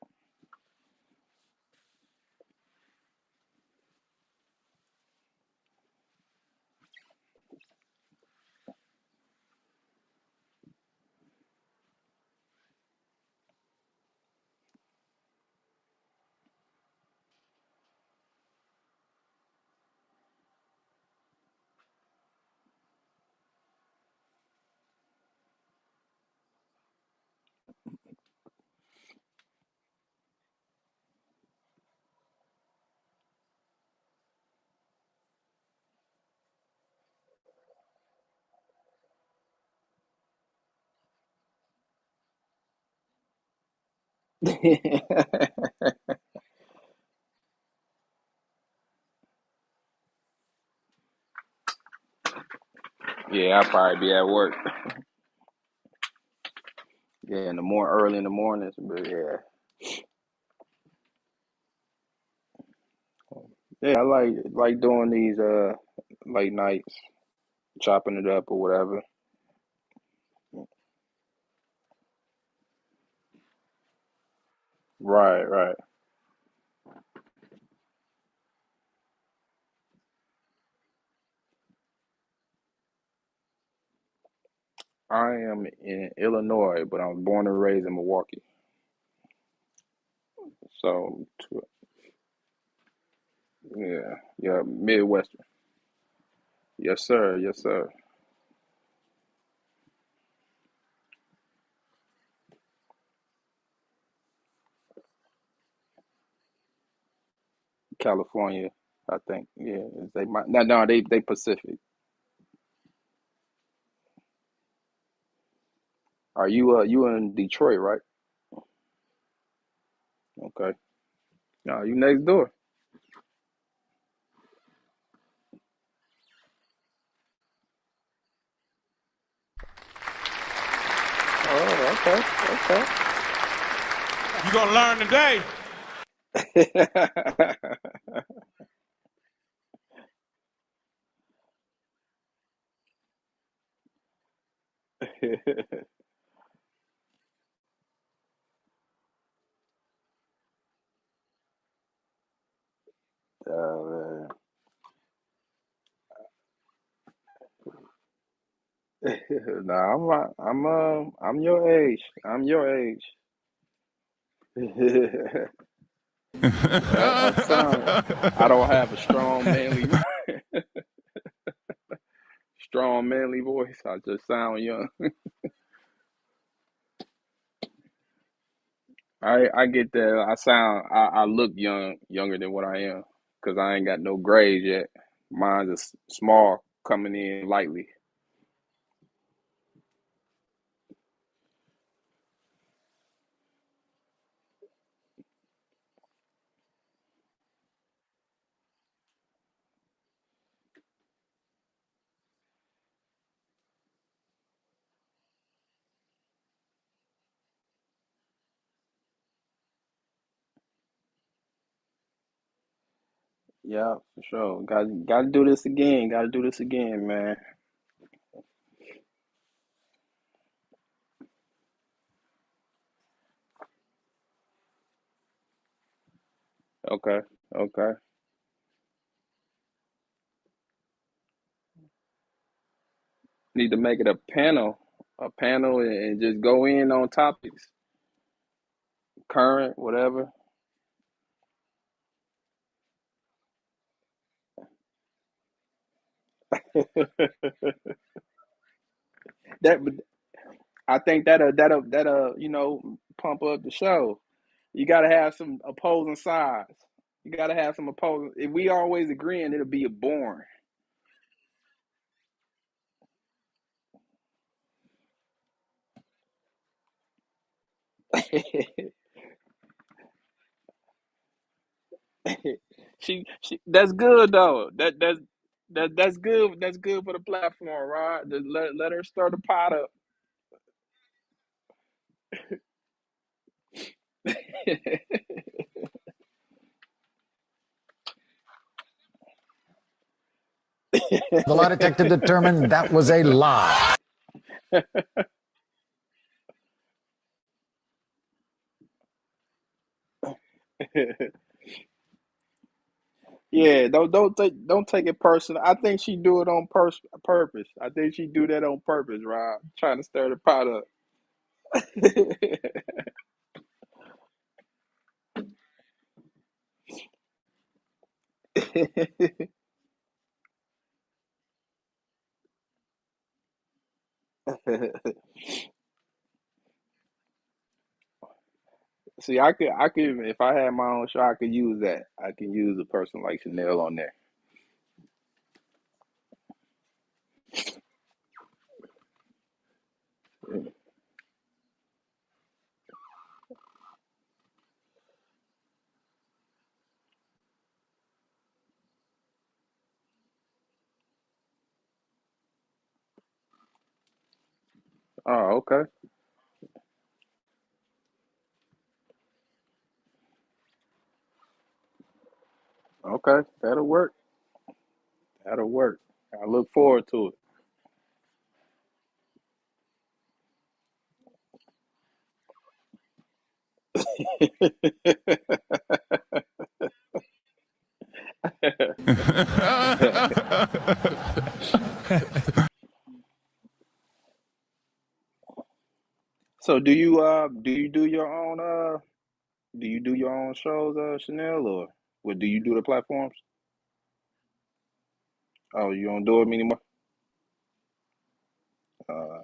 Yeah, I'll probably be at work. Yeah, in the more early in the mornings, but yeah, yeah, I like doing these late nights. chopping it up or whatever. Right, right. I am in Illinois, but I was born and raised in Milwaukee. So, yeah, yeah, Midwestern. Yes, sir. Yes, sir. California, I think. Yeah, they might. No, no, they Pacific. Are you in Detroit, right? Okay. No, you next door. Oh, okay, okay. You gonna learn today. Oh, man. Nah, I'm your age. I'm your age. I sound. I don't have a strong manly voice. I just sound young. I get that. I look younger than what I am, because I ain't got no grades yet. Mine's is small, coming in lightly. Yeah, for sure. Got to do this again. Got to do this again, man. Okay, okay. Need to make it a panel, and just go in on topics, current, whatever. That I think that'll pump up the show. You got to have some opposing sides. You got to have some opposing. If we always agreeing, it'll be a boring. She that's good though. That's good. That's good for the platform, right? Just let her stir the pot up. The lie detector determined that was a lie. Yeah, don't take it personal. I think she do it on purpose. I think she do that on purpose, Rob. Trying to stir the pot up. See, I could, if I had my own show, I could use that. I can use a person like Chanel on there. Oh, okay, okay, that'll work. That'll work. I look forward to it. So do you do your own do you do your own shows, Chanel, or what do you do the platforms? Oh, you don't do them anymore? Uh,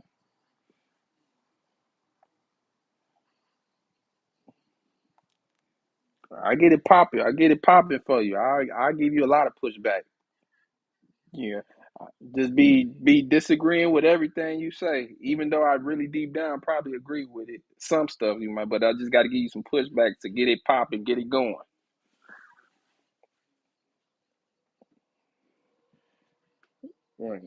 I get it popping. I get it popping for you. I give you a lot of pushback. Yeah. Just be disagreeing with everything you say, even though I really deep down probably agree with it. Some stuff you might, but I just got to give you some pushback to get it popping, get it going. Right.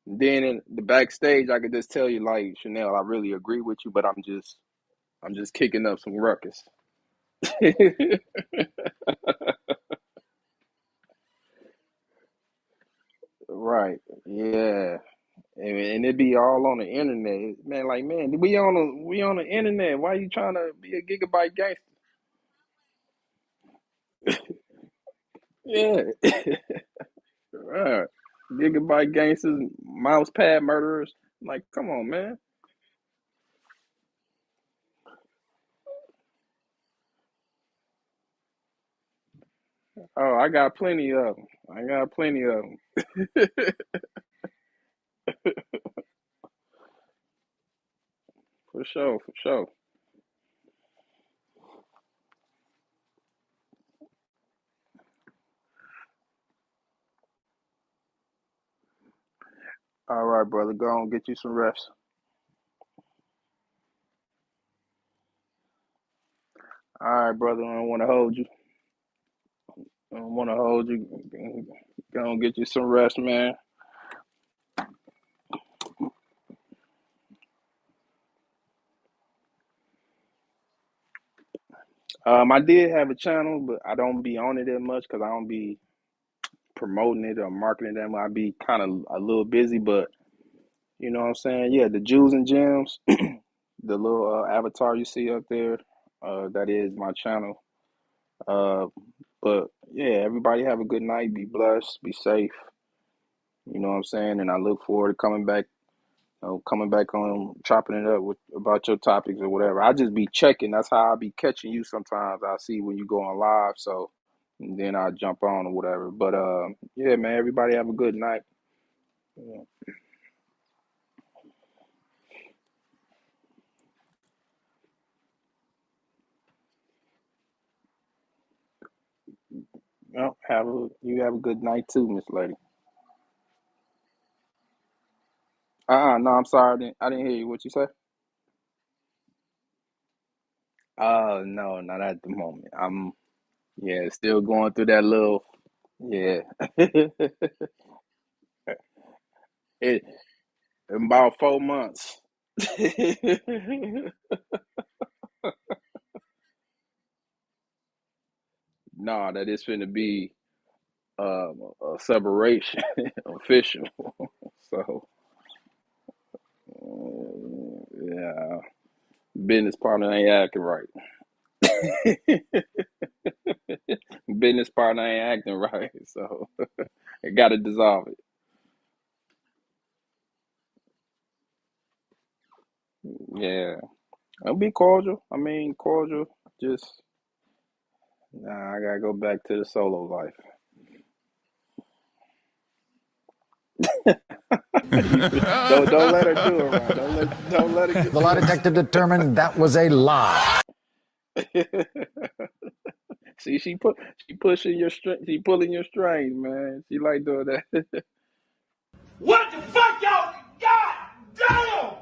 Then in the backstage, I could just tell you, like Chanel, I really agree with you, but I'm just kicking up some ruckus. Right. Yeah. And it be all on the internet, man. Like, man, we on the internet. Why you trying to be a gigabyte gangster? Yeah, right. Gigabyte gangsters, mouse pad murderers. Like, come on, man. Oh, I got plenty of them. I got plenty of them. For sure, for sure. All right, brother, go on, get you some rest. All right, brother, I don't want to hold you. I don't want to hold you. Go on, get you some rest, man. I did have a channel, but I don't be on it that much because I don't be promoting it or marketing them. I be kind of a little busy, but you know what I'm saying? Yeah, the Jews and Gems, the little avatar you see up there, that is my channel. Uh, but yeah, everybody have a good night. Be blessed. Be safe. You know what I'm saying? And I look forward to coming back on chopping it up with about your topics or whatever. I just be checking. That's how I be catching you sometimes. I see when you go on live, so and then I jump on or whatever. But yeah, man, everybody have a good night. Yeah. Well, you have a good night too, Miss Lady. No, I'm sorry, I didn't hear you. What you say? No, not at the moment. I'm yeah, still going through that little yeah. it in about 4 months. No, that is finna be a separation official. So yeah, business partner ain't acting right. Business partner ain't acting right. So I gotta dissolve it. Yeah. I'll be cordial. I mean cordial. Just nah, I gotta go back to the solo life. Don't let her do it, right? Don't let her The get lie you detector determined that was a lie. See, she pushing your string, she pulling your strings, man. She like doing that. What the fuck, y'all? God damn!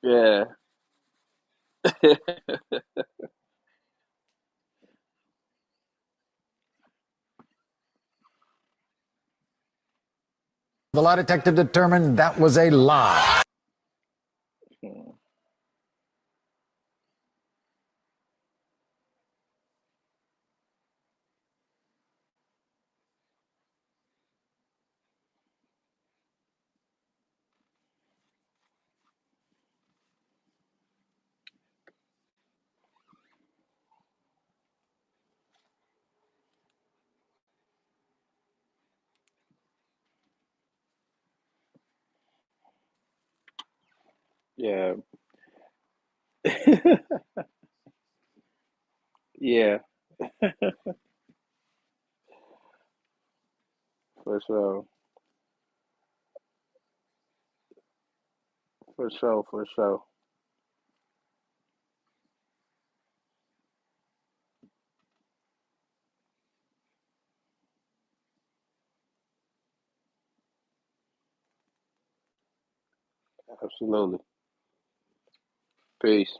Yeah. The lie detector determined that was a lie. Yeah. Yeah. For sure. For sure. For sure. Absolutely. Peace.